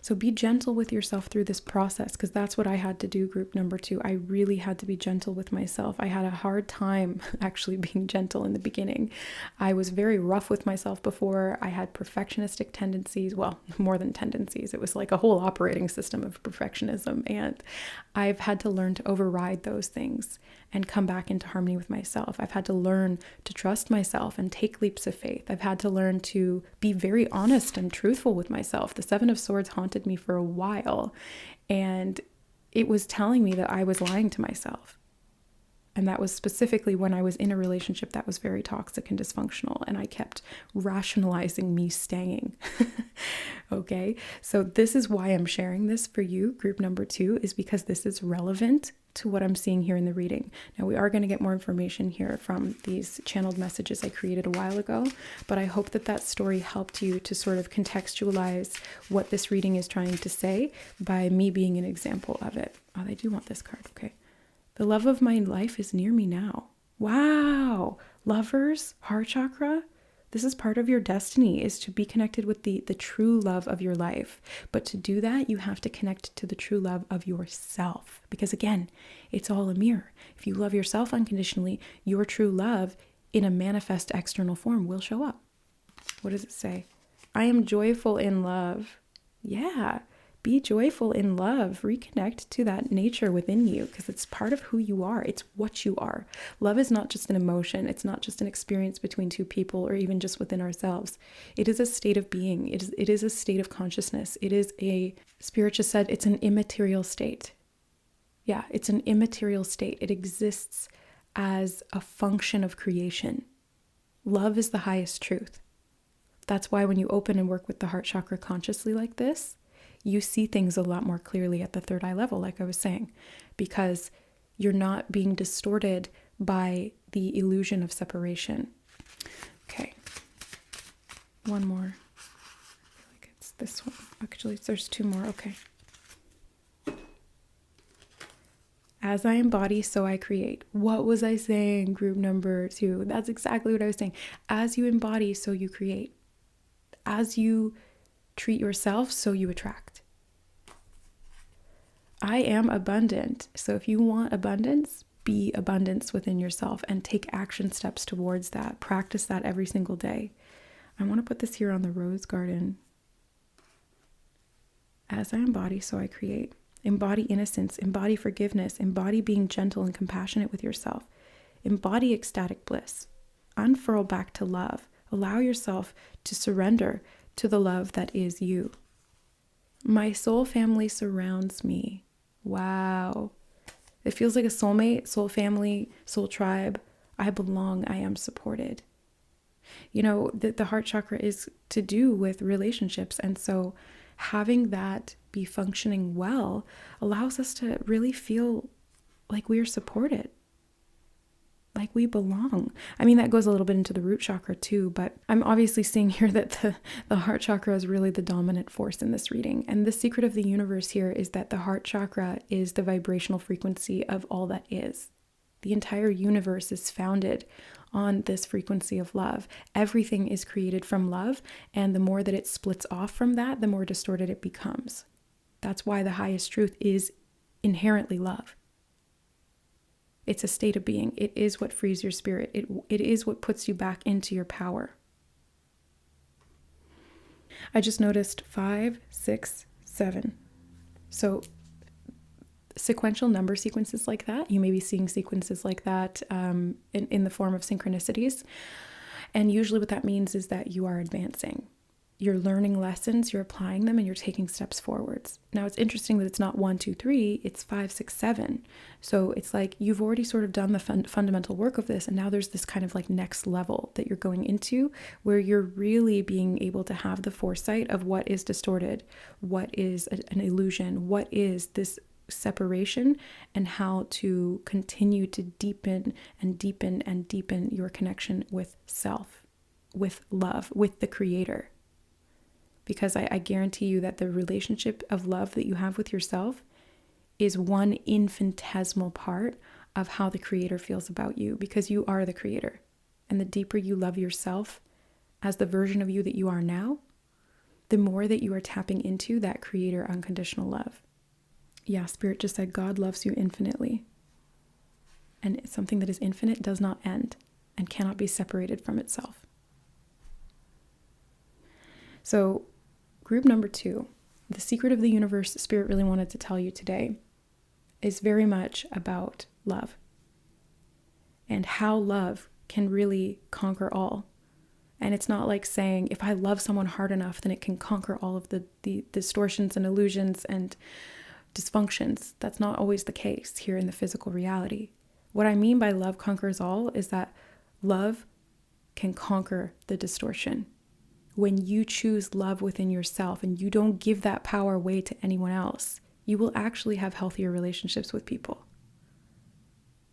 So be gentle with yourself through this process, because that's what I had to do, group number 2. I really had to be gentle with myself. I had a hard time actually being gentle in the beginning. I was very rough with myself before. I had perfectionistic tendencies. Well, more than tendencies. It was like a whole operating system of perfectionism. And I've had to learn to override those things and come back into harmony with myself. I've had to learn to trust myself and take leaps of faith. I've had to learn to be very honest and truthful with myself. The 7 of Swords haunted me for a while, and it was telling me that I was lying to myself. And that was specifically when I was in a relationship that was very toxic and dysfunctional, and I kept rationalizing me staying. Okay, so this is why I'm sharing this for you, group number 2, is because this is relevant to what I'm seeing here in the reading. Now, we are going to get more information here from these channeled messages I created a while ago, but I hope that that story helped you to sort of contextualize what this reading is trying to say by me being an example of it. Oh, they do want this card. Okay. The love of my life is near me now. Wow. Lovers, heart chakra. This is part of your destiny, is to be connected with the true love of your life. But to do that, you have to connect to the true love of yourself. Because again, it's all a mirror. If you love yourself unconditionally, your true love in a manifest external form will show up. What does it say? I am joyful in love. Yeah. Be joyful in love. Reconnect to that nature within you, because it's part of who you are. It's what you are. Love is not just an emotion. It's not just an experience between two people or even just within ourselves. It is a state of being. It is a state of consciousness. It is Spirit just said, it's an immaterial state. Yeah, it's an immaterial state. It exists as a function of creation. Love is the highest truth. That's why when you open and work with the heart chakra consciously like this, you see things a lot more clearly at the third eye level, like I was saying, because you're not being distorted by the illusion of separation. Okay. One more. I feel like it's this one. Actually, there's 2 more. Okay. As I embody, so I create. What was I saying, group number 2? That's exactly what I was saying. As you embody, so you create. As you treat yourself, so you attract. I am abundant. So if you want abundance, be abundance within yourself and take action steps towards that. Practice that every single day. I want to put this here on the rose garden. As I embody, so I create. Embody innocence, embody forgiveness, embody being gentle and compassionate with yourself. Embody ecstatic bliss. Unfurl back to love. Allow yourself to surrender to the love that is you. My soul family surrounds me. Wow. It feels like a soulmate, soul family, soul tribe. I belong. I am supported. The heart chakra is to do with relationships. And so having that be functioning well allows us to really feel like we are supported, like we belong. I mean, that goes a little bit into the root chakra too, but I'm obviously seeing here that the heart chakra is really the dominant force in this reading. And the secret of the universe here is that the heart chakra is the vibrational frequency of all that is. The entire universe is founded on this frequency of love. Everything is created from love, and the more that it splits off from that, the more distorted it becomes. That's why the highest truth is inherently love. It's a state of being. It is what frees your spirit. It is what puts you back into your power. I just noticed 5, 6, 7. So sequential number sequences like that, you may be seeing sequences like that in the form of synchronicities. And usually what that means is that you are advancing. You're learning lessons, you're applying them, and you're taking steps forwards. Now, it's interesting that it's not 1, 2, 3, it's 5, 6, 7. So it's like you've already sort of done the fundamental work of this, and now there's this kind of like next level that you're going into where you're really being able to have the foresight of what is distorted, what is an illusion, what is this separation, and how to continue to deepen and deepen and deepen your connection with self, with love, with the Creator. Because I guarantee you that the relationship of love that you have with yourself is one infinitesimal part of how the Creator feels about you, because you are the Creator. And the deeper you love yourself as the version of you that you are now, the more that you are tapping into that Creator unconditional love. Yeah, Spirit just said God loves you infinitely. And something that is infinite does not end and cannot be separated from itself. So, group number 2, the secret of the universe Spirit really wanted to tell you today is very much about love and how love can really conquer all. And it's not like saying, if I love someone hard enough, then it can conquer all of the distortions and illusions and dysfunctions. That's not always the case here in the physical reality. What I mean by love conquers all is that love can conquer the distortion. When you choose love within yourself and you don't give that power away to anyone else, you will actually have healthier relationships with people.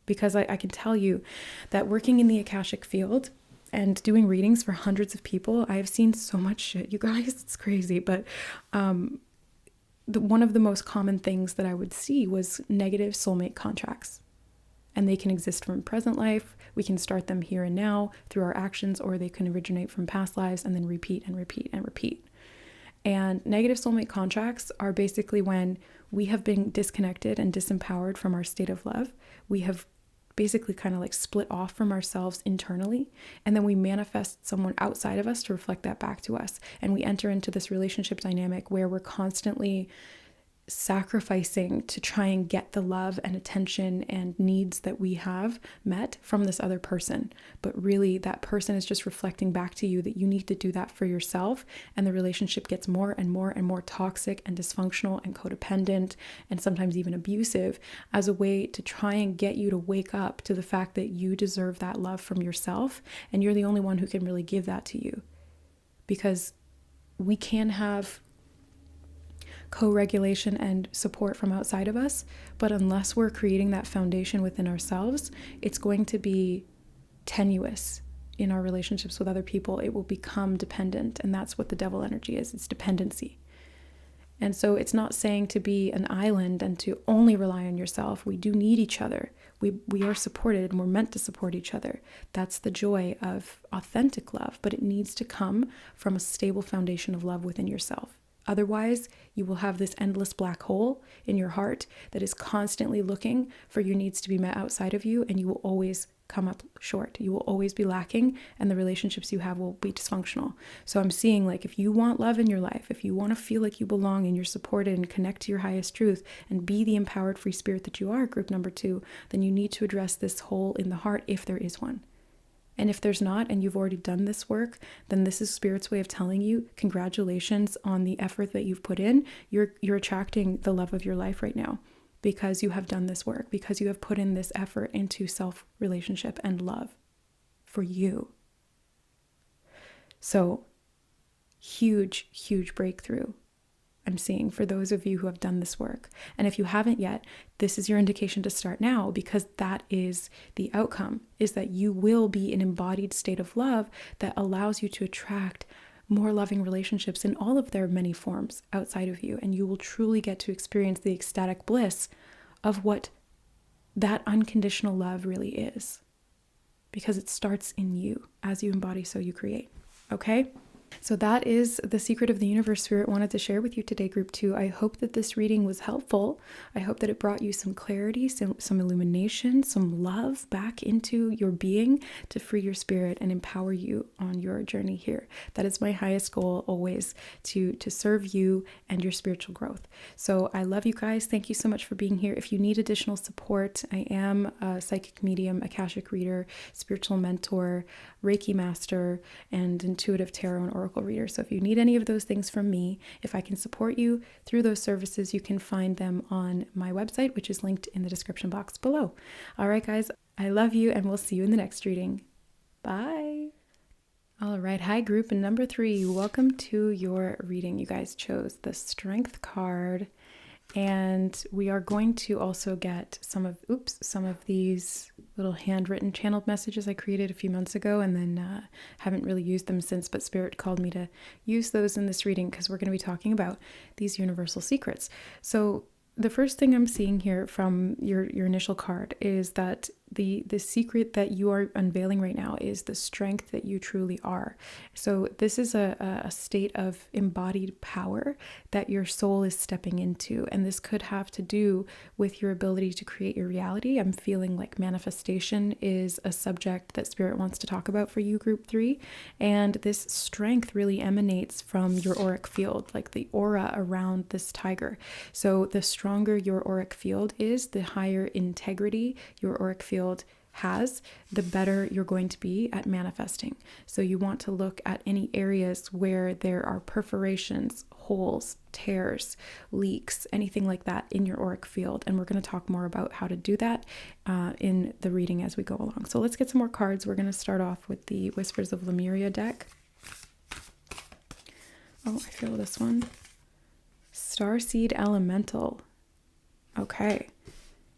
Because I can tell you that working in the Akashic field and doing readings for hundreds of people, I have seen so much shit, you guys. It's crazy. But one of the most common things that I would see was negative soulmate contracts. And they can exist from present life. We can start them here and now through our actions, or they can originate from past lives and then repeat and repeat and repeat. And negative soulmate contracts are basically when we have been disconnected and disempowered from our state of love. We have basically kind of like split off from ourselves internally, and then we manifest someone outside of us to reflect that back to us. And we enter into this relationship dynamic where we're constantly sacrificing to try and get the love and attention and needs that we have met from this other person. But really, that person is just reflecting back to you that you need to do that for yourself. And the relationship gets more and more and more toxic and dysfunctional and codependent and sometimes even abusive, as a way to try and get you to wake up to the fact that you deserve that love from yourself. And you're the only one who can really give that to you. Because we can have co-regulation and support from outside of us, but unless we're creating that foundation within ourselves, it's going to be tenuous in our relationships with other people. It will become dependent, and that's what the devil energy is. It's dependency. And so it's not saying to be an island and to only rely on yourself. We do need each other. We are supported, and we're meant to support each other. That's the joy of authentic love, but it needs to come from a stable foundation of love within yourself. Otherwise, you will have this endless black hole in your heart that is constantly looking for your needs to be met outside of you, and you will always come up short. You will always be lacking, and the relationships you have will be dysfunctional. So I'm seeing, like, if you want love in your life, if you want to feel like you belong and you're supported and connect to your highest truth and be the empowered free spirit that you are, group number 2, then you need to address this hole in the heart if there is one. And if there's not, and you've already done this work, then this is Spirit's way of telling you, congratulations on the effort that you've put in. You're attracting the love of your life right now because you have done this work, because you have put in this effort into self-relationship and love for you. So huge, huge breakthrough I'm seeing for those of you who have done this work. And if you haven't yet, this is your indication to start now, because that is the outcome, is that you will be an embodied state of love that allows you to attract more loving relationships in all of their many forms outside of you. And you will truly get to experience the ecstatic bliss of what that unconditional love really is, because it starts in you. As you embody, so you create. Okay? So that is the secret of the universe Spirit wanted to share with you today, Group 2. I hope that this reading was helpful. I hope that it brought you some clarity, some illumination, some love back into your being to free your spirit and empower you on your journey here. That is my highest goal always, to serve you and your spiritual growth. So I love you guys. Thank you so much for being here. If you need additional support, I am a psychic medium, Akashic reader, spiritual mentor, Reiki master, and intuitive tarot and oracle reader. So if you need any of those things from me, if I can support you through those services, you can find them on my website, which is linked in the description box below. All right, guys, I love you, and we'll see you in the next reading. Bye. All right. Hi, group number 3. Welcome to your reading. You guys chose the Strength card, and we are going to also get some of these little handwritten channeled messages I created a few months ago, and then haven't really used them since, but Spirit called me to use those in this reading because we're going to be talking about these universal secrets. So the first thing I'm seeing here from your initial card is that the secret that you are unveiling right now is the strength that you truly are. So this is a state of embodied power that your soul is stepping into. And this could have to do with your ability to create your reality. I'm feeling like manifestation is a subject that Spirit wants to talk about for you, Group 3. And this strength really emanates from your auric field, like the aura around this tiger. So the stronger your auric field is, the higher integrity your auric field has, the better you're going to be at manifesting. So you want to look at any areas where there are perforations, holes, tears, leaks, anything like that in your auric field. And we're going to talk more about how to do that in the reading as we go along. So let's get some more cards. We're going to start off with the Whispers of Lemuria deck. Oh, I feel this one. Starseed Elemental. Okay.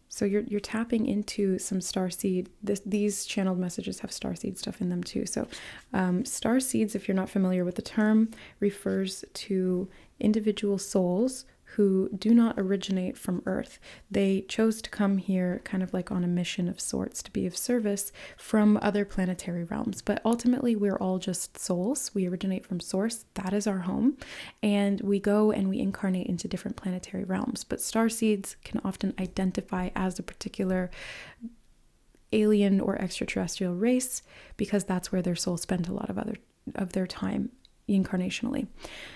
So you're tapping into some starseed. These channeled messages have starseed stuff in them too. So starseeds, if you're not familiar with the term, refers to individual souls who do not originate from Earth. They chose to come here kind of like on a mission of sorts to be of service from other planetary realms. But ultimately, we're all just souls. We originate from Source. That is our home. And we go and we incarnate into different planetary realms. But starseeds can often identify as a particular alien or extraterrestrial race because that's where their souls spend a lot of their time incarnationally.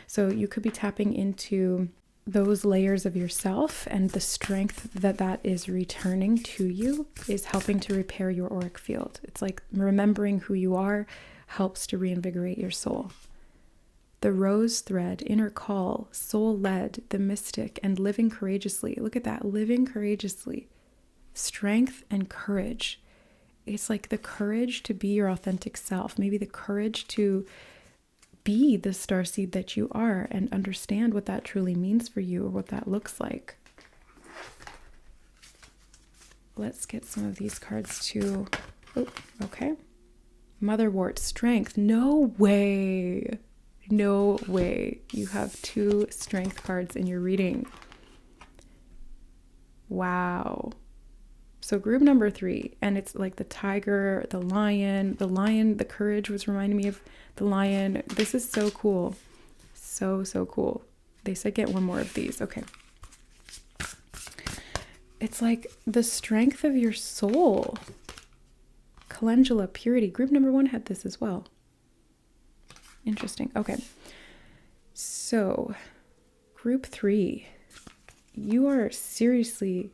So you could be tapping into those layers of yourself, and the strength that is returning to you is helping to repair your auric field. It's like remembering who you are helps to reinvigorate your soul. The rose thread, inner call, soul led, the mystic, and living courageously. Look at that, living courageously. Strength and courage. It's like the courage to be your authentic self, maybe the courage to be the starseed that you are and understand what that truly means for you or what that looks like. Let's get some of these cards too. Oh, okay. Motherwort, strength. No way. No way. You have 2 strength cards in your reading. Wow. So group number 3, and it's like the tiger, the lion, the courage was reminding me of the lion. This is so cool. So cool. They said get one more of these. Okay. It's like the strength of your soul. Calendula, purity. Group number 1 had this as well. Interesting. Okay. So group 3, you are seriously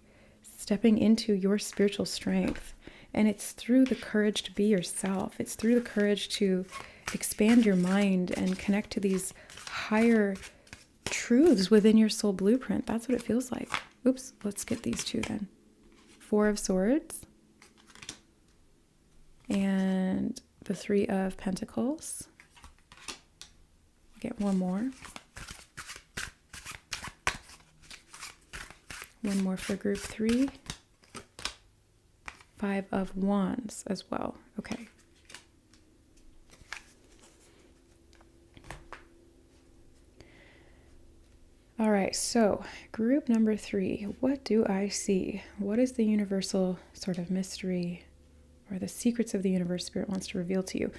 stepping into your spiritual strength, and it's through the courage to be yourself. It's through the courage to expand your mind and connect to these higher truths within your soul blueprint. That's what it feels like. Oops, let's get these 2 then. 4 of Swords and the 3 of Pentacles. get one more. One more for group 3. 5 of Wands as well. Okay. All right, so group number 3, what do I see? What is the universal sort of mystery or the secrets of the universe Spirit wants to reveal to you?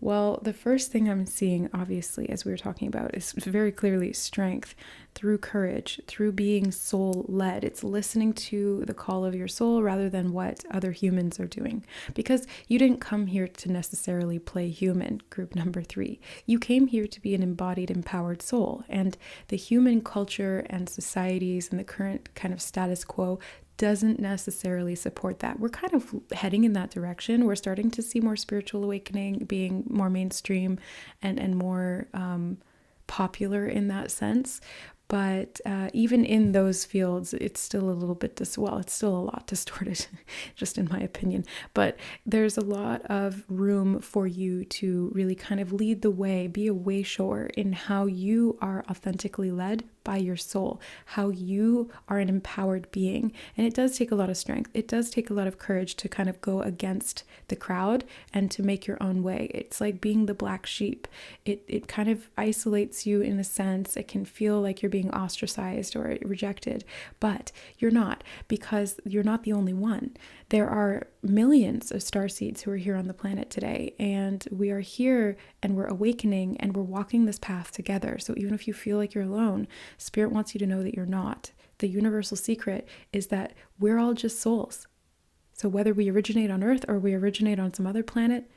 Well, the first thing I'm seeing, obviously, as we were talking about, is very clearly strength through courage, through being soul-led. It's listening to the call of your soul rather than what other humans are doing. Because you didn't come here to necessarily play human, group number 3. You came here to be an embodied, empowered soul. And the human culture and societies and the current kind of status quo doesn't necessarily support that. We're kind of heading in that direction. We're starting to see more spiritual awakening being more mainstream and more popular in that sense. But even in those fields, it's still a little bit, it's still a lot distorted, just in my opinion. But there's a lot of room for you to really kind of lead the way, be a way shower in how you are authentically led by your soul, how you are an empowered being. And it does take a lot of strength. It does take a lot of courage to kind of go against the crowd and to make your own way. It's like being the black sheep. It kind of isolates you in a sense. It can feel like you're being ostracized or rejected, but you're not, because you're not the only one. There are millions of starseeds who are here on the planet today, and we are here and we're awakening and we're walking this path together. So even if you feel like you're alone, Spirit wants you to know that you're not. The universal secret is that we're all just souls. So whether we originate on Earth or we originate on some other planet,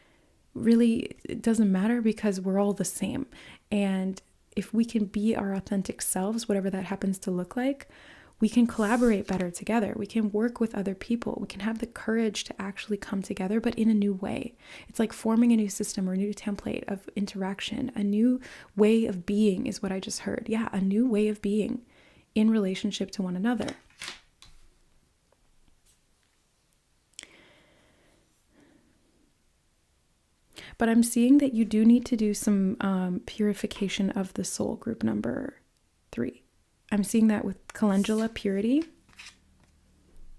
really it doesn't matter, because we're all the same. And if we can be our authentic selves, whatever that happens to look like, we can collaborate better together. We can work with other people. We can have the courage to actually come together, but in a new way. It's like forming a new system or a new template of interaction. A new way of being is what I just heard. Yeah, a new way of being in relationship to one another. But I'm seeing that you do need to do some purification of the soul, group number 3. I'm seeing that with calendula purity.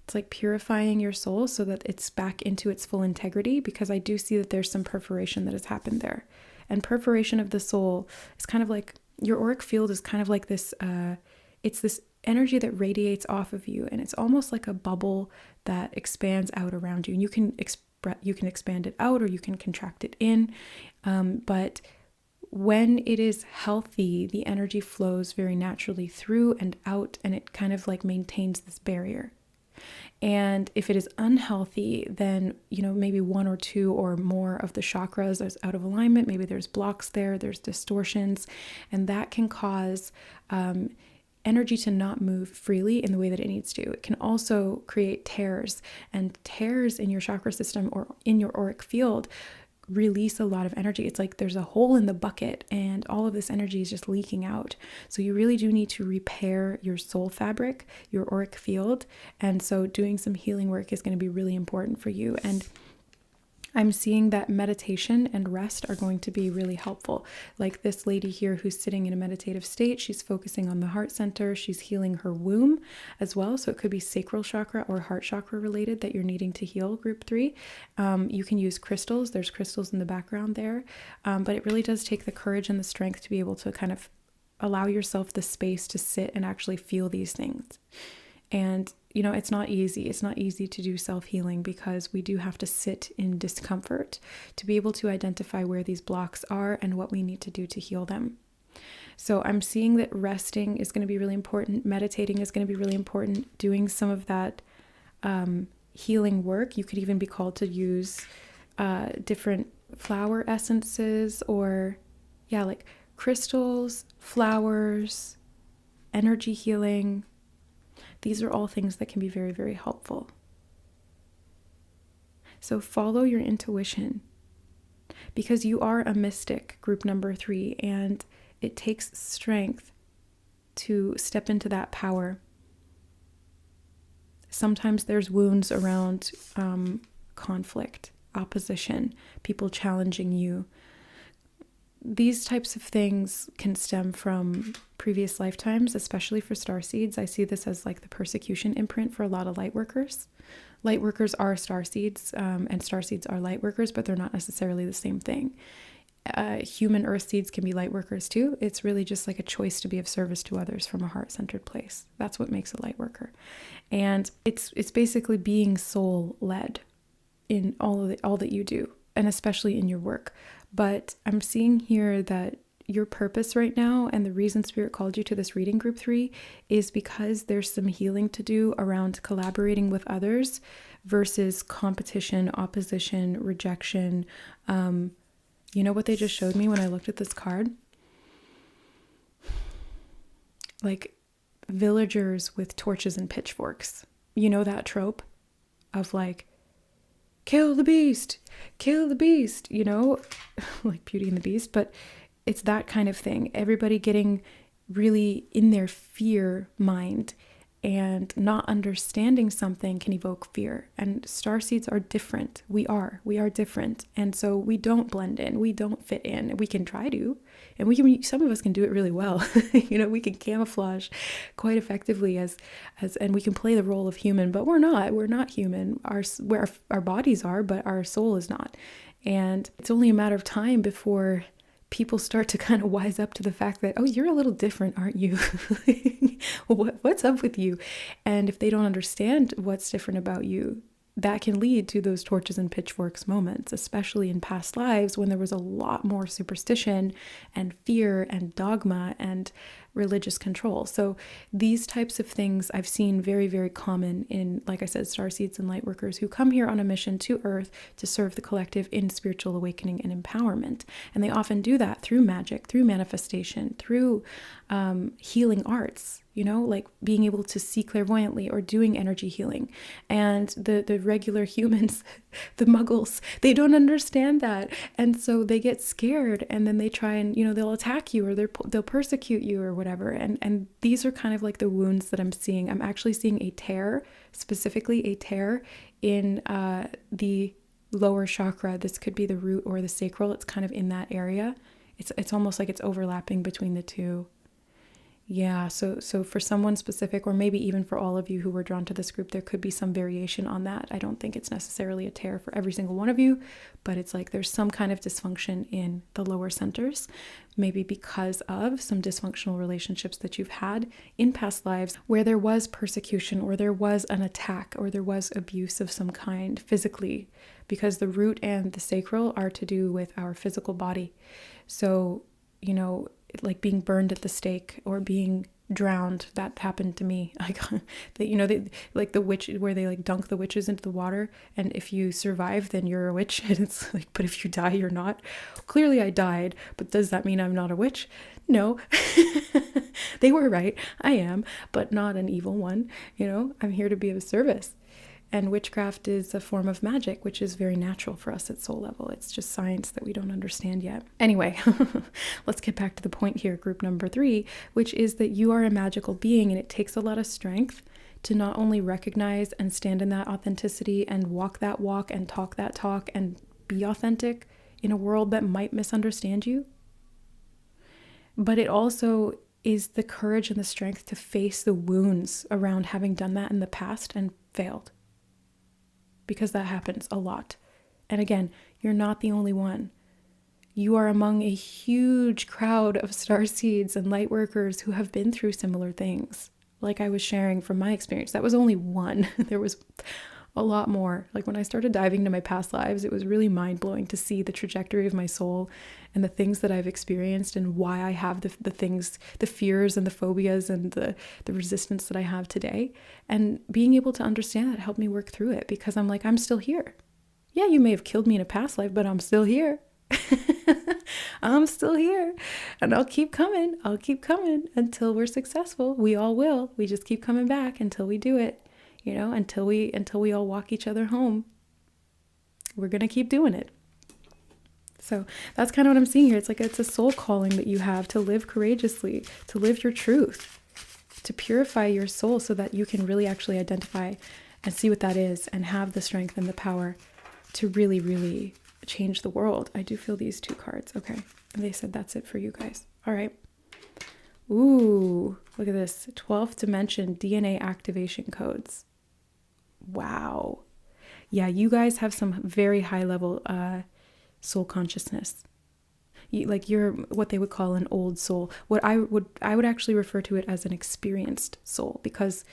It's like purifying your soul so that it's back into its full integrity, because I do see that there's some perforation that has happened there. And perforation of the soul is kind of like, your auric field is kind of like this, it's this energy that radiates off of you, and it's almost like a bubble that expands out around you. And you can expand it out or you can contract it in, but when it is healthy, the energy flows very naturally through and out, and it kind of like maintains this barrier. And if it is unhealthy, then, maybe 1 or 2 or more of the chakras is out of alignment. Maybe there's blocks there's distortions, and that can cause energy to not move freely in the way that it needs to. It can also create tears, and tears in your chakra system or in your auric field release a lot of energy. It's like there's a hole in the bucket and all of this energy is just leaking out. So you really do need to repair your soul fabric, your auric field. And so doing some healing work is going to be really important for you. And I'm seeing that meditation and rest are going to be really helpful. Like this lady here who's sitting in a meditative state, she's focusing on the heart center. She's healing her womb as well. So it could be sacral chakra or heart chakra related that you're needing to heal, group 3. You can use crystals. There's crystals in the background there. But it really does take the courage and the strength to be able to kind of allow yourself the space to sit and actually feel these things. And it's not easy. It's not easy to do self-healing, because we do have to sit in discomfort to be able to identify where these blocks are and what we need to do to heal them. So I'm seeing that resting is going to be really important. Meditating is going to be really important. Doing some of that healing work. You could even be called to use different flower essences or, like crystals, flowers, energy healing. These are all things that can be very, very helpful. So follow your intuition, because you are a mystic, group number 3, and it takes strength to step into that power. Sometimes there's wounds around conflict, opposition, people challenging you, these types of things can stem from previous lifetimes, especially for star seeds. I see this as like the persecution imprint for a lot of light workers. Light workers are star seeds, and star seeds are light workers, but they're not necessarily the same thing. Human earth seeds can be light workers too. It's really just like a choice to be of service to others from a heart-centered place. That's what makes a light worker. And it's basically being soul-led in all that you do, and especially in your work. But I'm seeing here that your purpose right now, and the reason Spirit called you to this reading, group 3, is because there's some healing to do around collaborating with others versus competition, opposition, rejection. You know what they just showed me when I looked at this card? Like villagers with torches and pitchforks. You know that trope of like, kill the beast, you know, like Beauty and the Beast, but it's that kind of thing. Everybody getting really in their fear mind, and not understanding something can evoke fear. And starseeds are different. We are different. And so we don't blend in, we don't fit in. We can try to, and some of us can do it really well. You know, we can camouflage quite effectively as and we can play the role of human, but we're not human. Our bodies are, but our soul is not. And it's only a matter of time before people start to kind of wise up to the fact that, oh, you're a little different, aren't you? What's up with you? And if they don't understand what's different about you, that can lead to those torches and pitchforks moments, especially in past lives when there was a lot more superstition and fear and dogma and religious control. So these types of things I've seen very, very common in, like I said, starseeds and light workers who come here on a mission to Earth to serve the collective in spiritual awakening and empowerment. And they often do that through magic, through manifestation, through healing arts, you know, like being able to see clairvoyantly or doing energy healing. And the regular humans, the muggles, they don't understand that. And so they get scared, and then they try and, you know, they'll attack you, or they'll persecute you or whatever. And these are kind of like the wounds that I'm seeing. I'm actually seeing a tear, specifically a tear in the lower chakra. This could be the root or the sacral. It's kind of in that area. It's almost like it's overlapping between the two. Yeah, so for someone specific, or maybe even for all of you who were drawn to this group, there could be some variation on that. I don't think it's necessarily a tear for every single one of you, but it's like there's some kind of dysfunction in the lower centers, maybe because of some dysfunctional relationships that you've had in past lives where there was persecution, or there was an attack, or there was abuse of some kind physically, because the root and the sacral are to do with our physical body. So, you know, like being burned at the stake or being drowned, that happened to me. Like, you know, they like the witch, where they like dunk the witches into the water, and if you survive, then you're a witch. And it's like, but if you die, you're not. Clearly I died, but does that mean I'm not a witch? No. They were right, I am, but not an evil one. You know, I'm here to be of service. And witchcraft is a form of magic, which is very natural for us at soul level. It's just science that we don't understand yet. Anyway, let's get back to the point here, group number 3, which is that you are a magical being, and it takes a lot of strength to not only recognize and stand in that authenticity and walk that walk and talk that talk and be authentic in a world that might misunderstand you, but it also is the courage and the strength to face the wounds around having done that in the past and failed. Because that happens a lot. And again, you're not the only one. You are among a huge crowd of starseeds and light workers who have been through similar things. Like I was sharing from my experience, that was only one. There was a lot more. Like when I started diving into my past lives, it was really mind-blowing to see the trajectory of my soul and the things that I've experienced, and why I have the things, the fears and the phobias and the resistance that I have today. And being able to understand that helped me work through it, because I'm like, I'm still here. Yeah, you may have killed me in a past life, but I'm still here. I'm still here, and I'll keep coming until we're successful. We all will. We just keep coming back until we do it. You know, until we all walk each other home. We're going to keep doing it. So that's kind of what I'm seeing here. It's like it's a soul calling that you have to live courageously, to live your truth, to purify your soul so that you can really actually identify and see what that is, and have the strength and the power to really, really change the world. I do feel these 2 cards. Okay. And they said that's it for you guys. All right. Ooh, look at this. 12th dimension DNA activation codes. Wow. Yeah, you guys have some very high level soul consciousness. You're what they would call an old soul. What I would actually refer to it as an experienced soul, because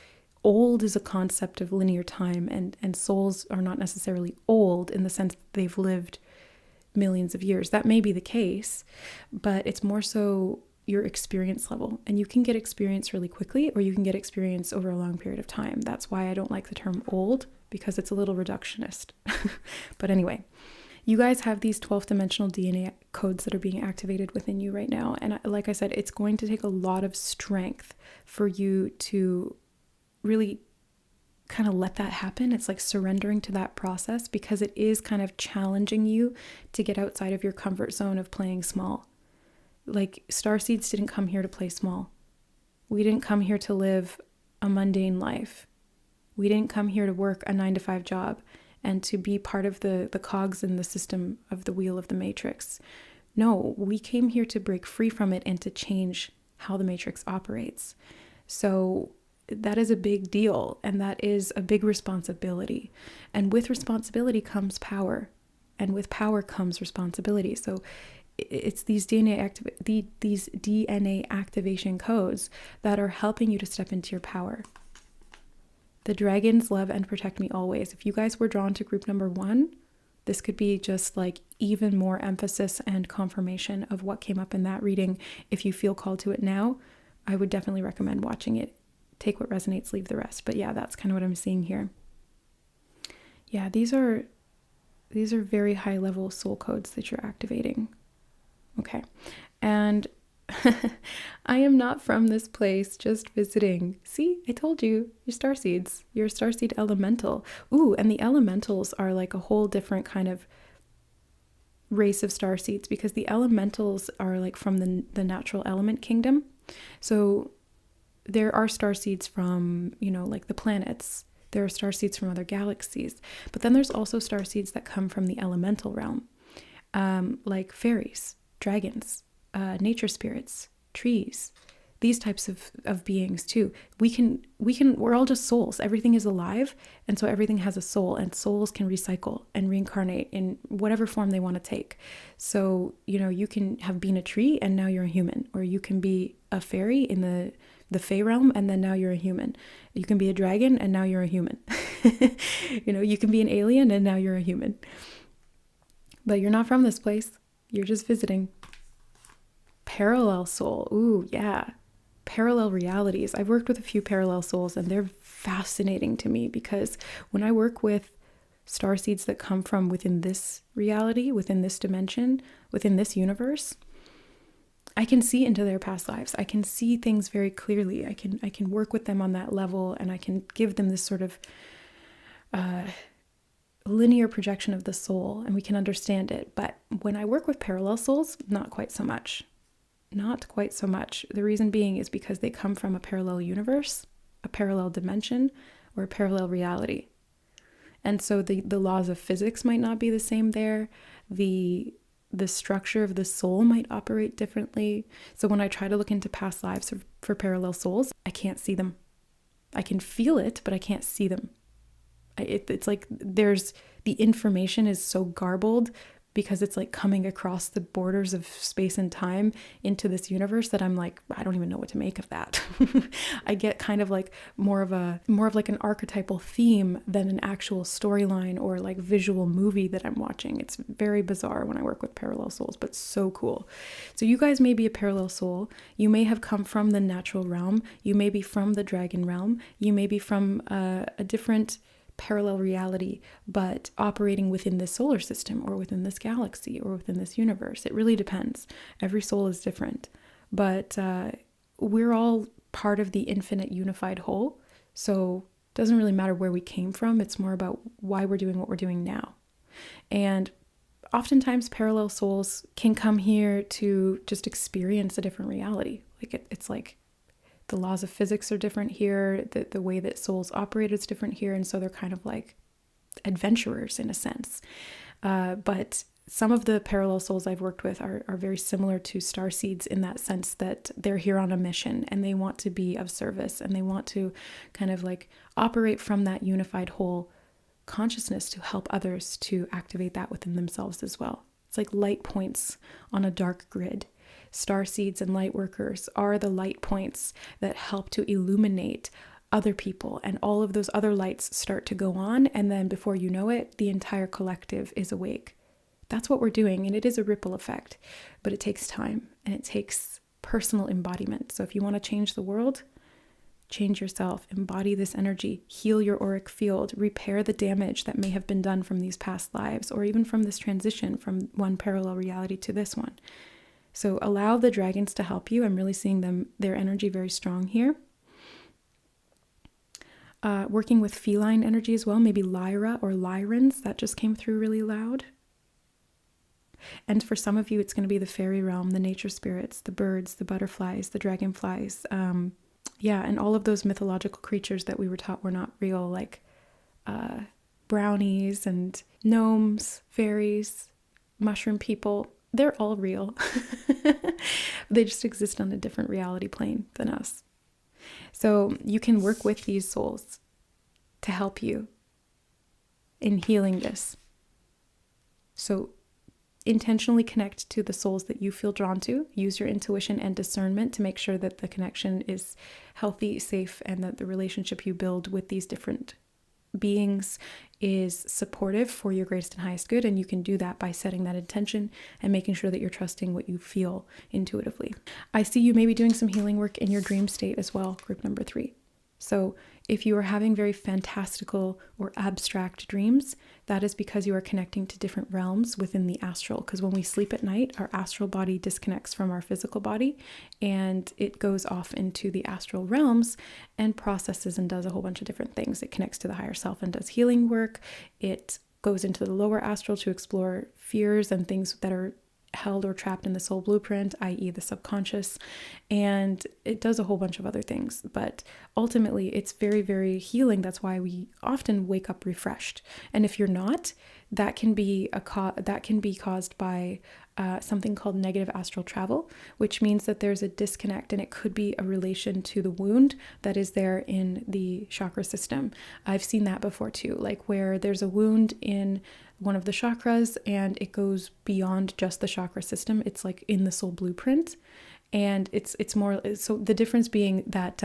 old is a concept of linear time, and souls are not necessarily old in the sense that they've lived millions of years. That may be the case, but it's more so your experience level. And you can get experience really quickly, or you can get experience over a long period of time. That's why I don't like the term old, because it's a little reductionist. But anyway, you guys have these 12th dimensional DNA codes that are being activated within you right now. And like I said, it's going to take a lot of strength for you to really kind of let that happen. It's like surrendering to that process, because it is kind of challenging you to get outside of your comfort zone of playing small. Like, starseeds didn't come here to play small. We didn't come here to live a mundane life. We didn't come here to work a 9-to-5 job and to be part of the cogs in the system of the wheel of the matrix. No, we came here to break free from it and to change how the matrix operates. So that is a big deal, and that is a big responsibility. And with responsibility comes power, and with power comes responsibility. So it's these DNA activation codes that are helping you to step into your power. The dragons love and protect me always. If you guys were drawn to group number 1, this could be just like even more emphasis and confirmation of what came up in that reading. If you feel called to it now, I would definitely recommend watching it. Take what resonates, leave the rest. But yeah, that's kind of what I'm seeing here. Yeah, these are very high level soul codes that you're activating. Okay. And I am not from this place, just visiting. See, I told you, you're starseeds. You're a starseed elemental. Ooh, and the elementals are like a whole different kind of race of starseeds, because the elementals are like from the natural element kingdom. So there are starseeds from, like the planets. There are starseeds from other galaxies. But then there's also starseeds that come from the elemental realm, like fairies, dragons, nature spirits, trees, these types of beings too. We're all just souls. Everything is alive. And so everything has a soul, and souls can recycle and reincarnate in whatever form they want to take. So, you can have been a tree and now you're a human, or you can be a fairy in the Fae realm and then now you're a human. You can be a dragon and now you're a human. You can be an alien and now you're a human. But you're not from this place. You're just visiting. Parallel soul. Ooh, yeah. Parallel realities. I've worked with a few parallel souls, and they're fascinating to me, because when I work with starseeds that come from within this reality, within this dimension, within this universe, I can see into their past lives. I can see things very clearly. I can work with them on that level, and I can give them this sort of linear projection of the soul, and we can understand it. But when I work with parallel souls, not quite so much. Not quite so much. The reason being is because they come from a parallel universe, a parallel dimension, or a parallel reality. And so the laws of physics might not be the same there. The structure of the soul might operate differently. So when I try to look into past lives for parallel souls, I can't see them. I can feel it, but I can't see them. It's like the information is so garbled, because it's like coming across the borders of space and time into this universe, that I'm like, I don't even know what to make of that. I get kind of like more of like an archetypal theme than an actual storyline or like visual movie that I'm watching. It's very bizarre when I work with parallel souls, but so cool. So you guys may be a parallel soul. You may have come from the natural realm. You may be from the dragon realm. You may be from a different parallel reality, but operating within this solar system or within this galaxy or within this universe. It really depends. Every soul is different, but we're all part of the infinite unified whole. So it doesn't really matter where we came from. It's more about why we're doing what we're doing now. And oftentimes parallel souls can come here to just experience a different reality. Like it's like the laws of physics are different here. The way that souls operate is different here. And so they're kind of like adventurers in a sense. But some of the parallel souls I've worked with are very similar to star seeds in that sense that they're here on a mission and they want to be of service and they want to kind of like operate from that unified whole consciousness to help others to activate that within themselves as well. It's like light points on a dark grid. Star seeds and light workers are the light points that help to illuminate other people, and all of those other lights start to go on, and then before you know it, the entire collective is awake. That's what we're doing, and it is a ripple effect, but it takes time and it takes personal embodiment. So if you want to change the world, change yourself, embody this energy, heal your auric field, repair the damage that may have been done from these past lives or even from this transition from one parallel reality to this one. So allow the dragons to help you. I'm really seeing their energy very strong here. Working with feline energy as well, maybe Lyra or Lyrans, that just came through really loud. And for some of you, it's going to be the fairy realm, the nature spirits, the birds, the butterflies, the dragonflies. And all of those mythological creatures that we were taught were not real, like brownies and gnomes, fairies, mushroom people. They're all real. They just exist on a different reality plane than us. So you can work with these souls to help you in healing this. So intentionally connect to the souls that you feel drawn to. Use your intuition and discernment to make sure that the connection is healthy, safe, and that the relationship you build with these different beings is supportive for your greatest and highest good. And you can do that by setting that intention and making sure that you're trusting what you feel intuitively. I see you maybe doing some healing work in your dream state as well, group number 3. So if you are having very fantastical or abstract dreams, that is because you are connecting to different realms within the astral. Because when we sleep at night, our astral body disconnects from our physical body and it goes off into the astral realms and processes and does a whole bunch of different things. It connects to the higher self and does healing work. It goes into the lower astral to explore fears and things that are held or trapped in the soul blueprint, i.e. the subconscious, and it does a whole bunch of other things, but ultimately it's very, very healing. That's why we often wake up refreshed. And if you're not, that can be caused by something called negative astral travel, which means that there's a disconnect, and it could be a relation to the wound that is there in the chakra system. I've seen that before too, like where there's a wound in one of the chakras and it goes beyond just the chakra system. It's like in the soul blueprint, and it's more so the difference being that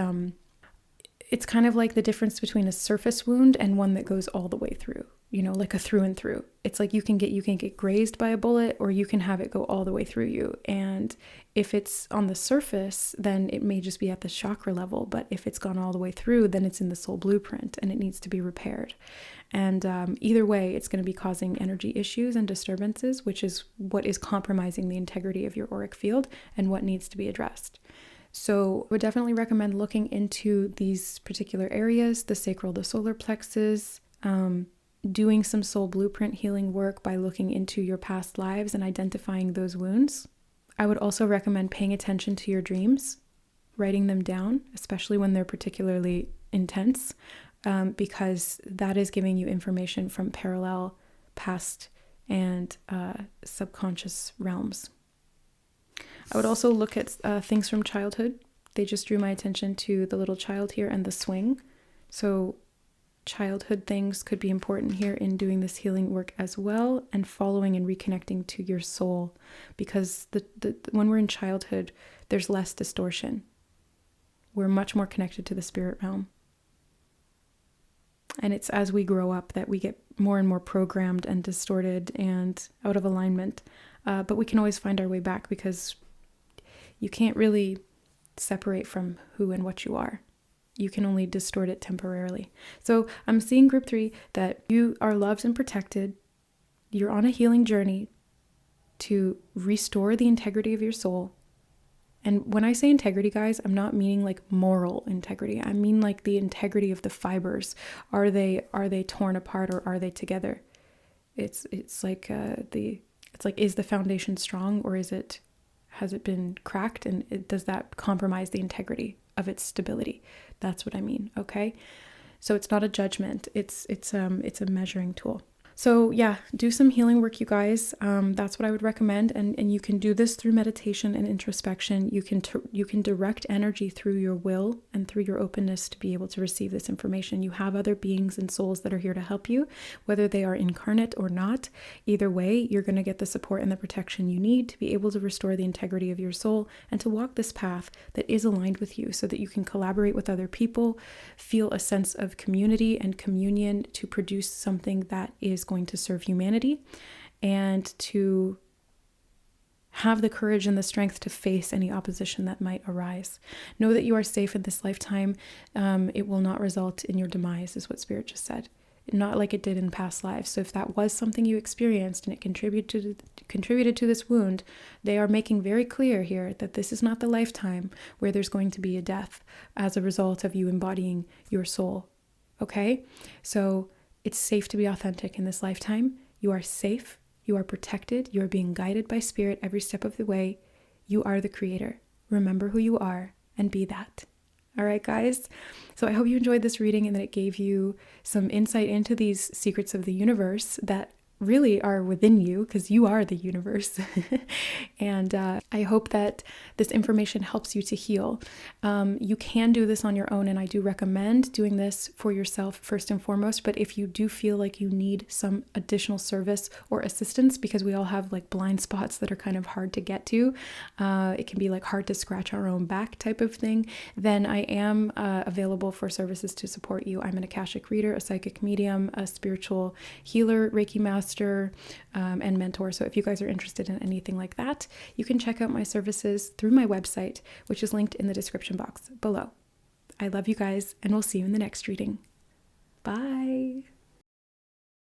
it's kind of like the difference between a surface wound and one that goes all the way through, like a through and through. It's like you can get grazed by a bullet, or you can have it go all the way through you. And if it's on the surface, then it may just be at the chakra level. But if it's gone all the way through, then it's in the soul blueprint and it needs to be repaired. And either way, it's going to be causing energy issues and disturbances, which is what is compromising the integrity of your auric field and what needs to be addressed. So I would definitely recommend looking into these particular areas, the sacral, the solar plexus, doing some soul blueprint healing work by looking into your past lives and identifying those wounds. I would also recommend paying attention to your dreams, writing them down, especially when they're particularly intense, because that is giving you information from parallel, past, and subconscious realms. I would also look at things from childhood. They just drew my attention to the little child here and the swing. So childhood things could be important here in doing this healing work as well, and following and reconnecting to your soul, because when we're in childhood, there's less distortion. We're much more connected to the spirit realm. And it's as we grow up that we get more and more programmed and distorted and out of alignment. But we can always find our way back, because you can't really separate from who and what you are. You can only distort it temporarily. So I'm seeing group 3 that you are loved and protected. You're on a healing journey to restore the integrity of your soul. And when I say integrity, guys, I'm not meaning like moral integrity. I mean like the integrity of the fibers. Are they torn apart, or are they together? It's like is the foundation strong, or has it been cracked, and does that compromise the integrity of its stability? That's what I mean. Okay. So it's not a judgment. It's a measuring tool. So yeah, do some healing work, you guys. That's what I would recommend, and you can do this through meditation and introspection. You can direct energy through your will and through your openness to be able to receive this information. You have other beings and souls that are here to help you, whether they are incarnate or not. Either way, you're going to get the support and the protection you need to be able to restore the integrity of your soul and to walk this path that is aligned with you, so that you can collaborate with other people, feel a sense of community and communion to produce something that is going to serve humanity, and to have the courage and the strength to face any opposition that might arise. Know that you are safe in this lifetime. It will not result in your demise, is what Spirit just said. Not like it did in past lives. So if that was something you experienced and it contributed to this wound, they are making very clear here that this is not the lifetime where there's going to be a death as a result of you embodying your soul. Okay? So it's safe to be authentic in this lifetime. You are safe. You are protected. You are being guided by Spirit every step of the way. You are the creator. Remember who you are and be that. All right, guys. So I hope you enjoyed this reading and that it gave you some insight into these secrets of the universe that really are within you, because you are the universe. And I hope that this information helps you to heal. You can do this on your own, and I do recommend doing this for yourself first and foremost. But if you do feel like you need some additional service or assistance, because we all have like blind spots that are kind of hard to get to, it can be like hard to scratch our own back type of thing, then I am available for services to support you. I'm an Akashic reader, a psychic medium, a spiritual healer, Reiki master, and mentor. So if you guys are interested in anything like that, you can check out my services through my website, which is linked in the description box below. I love you guys, and we'll see you in the next reading. Bye.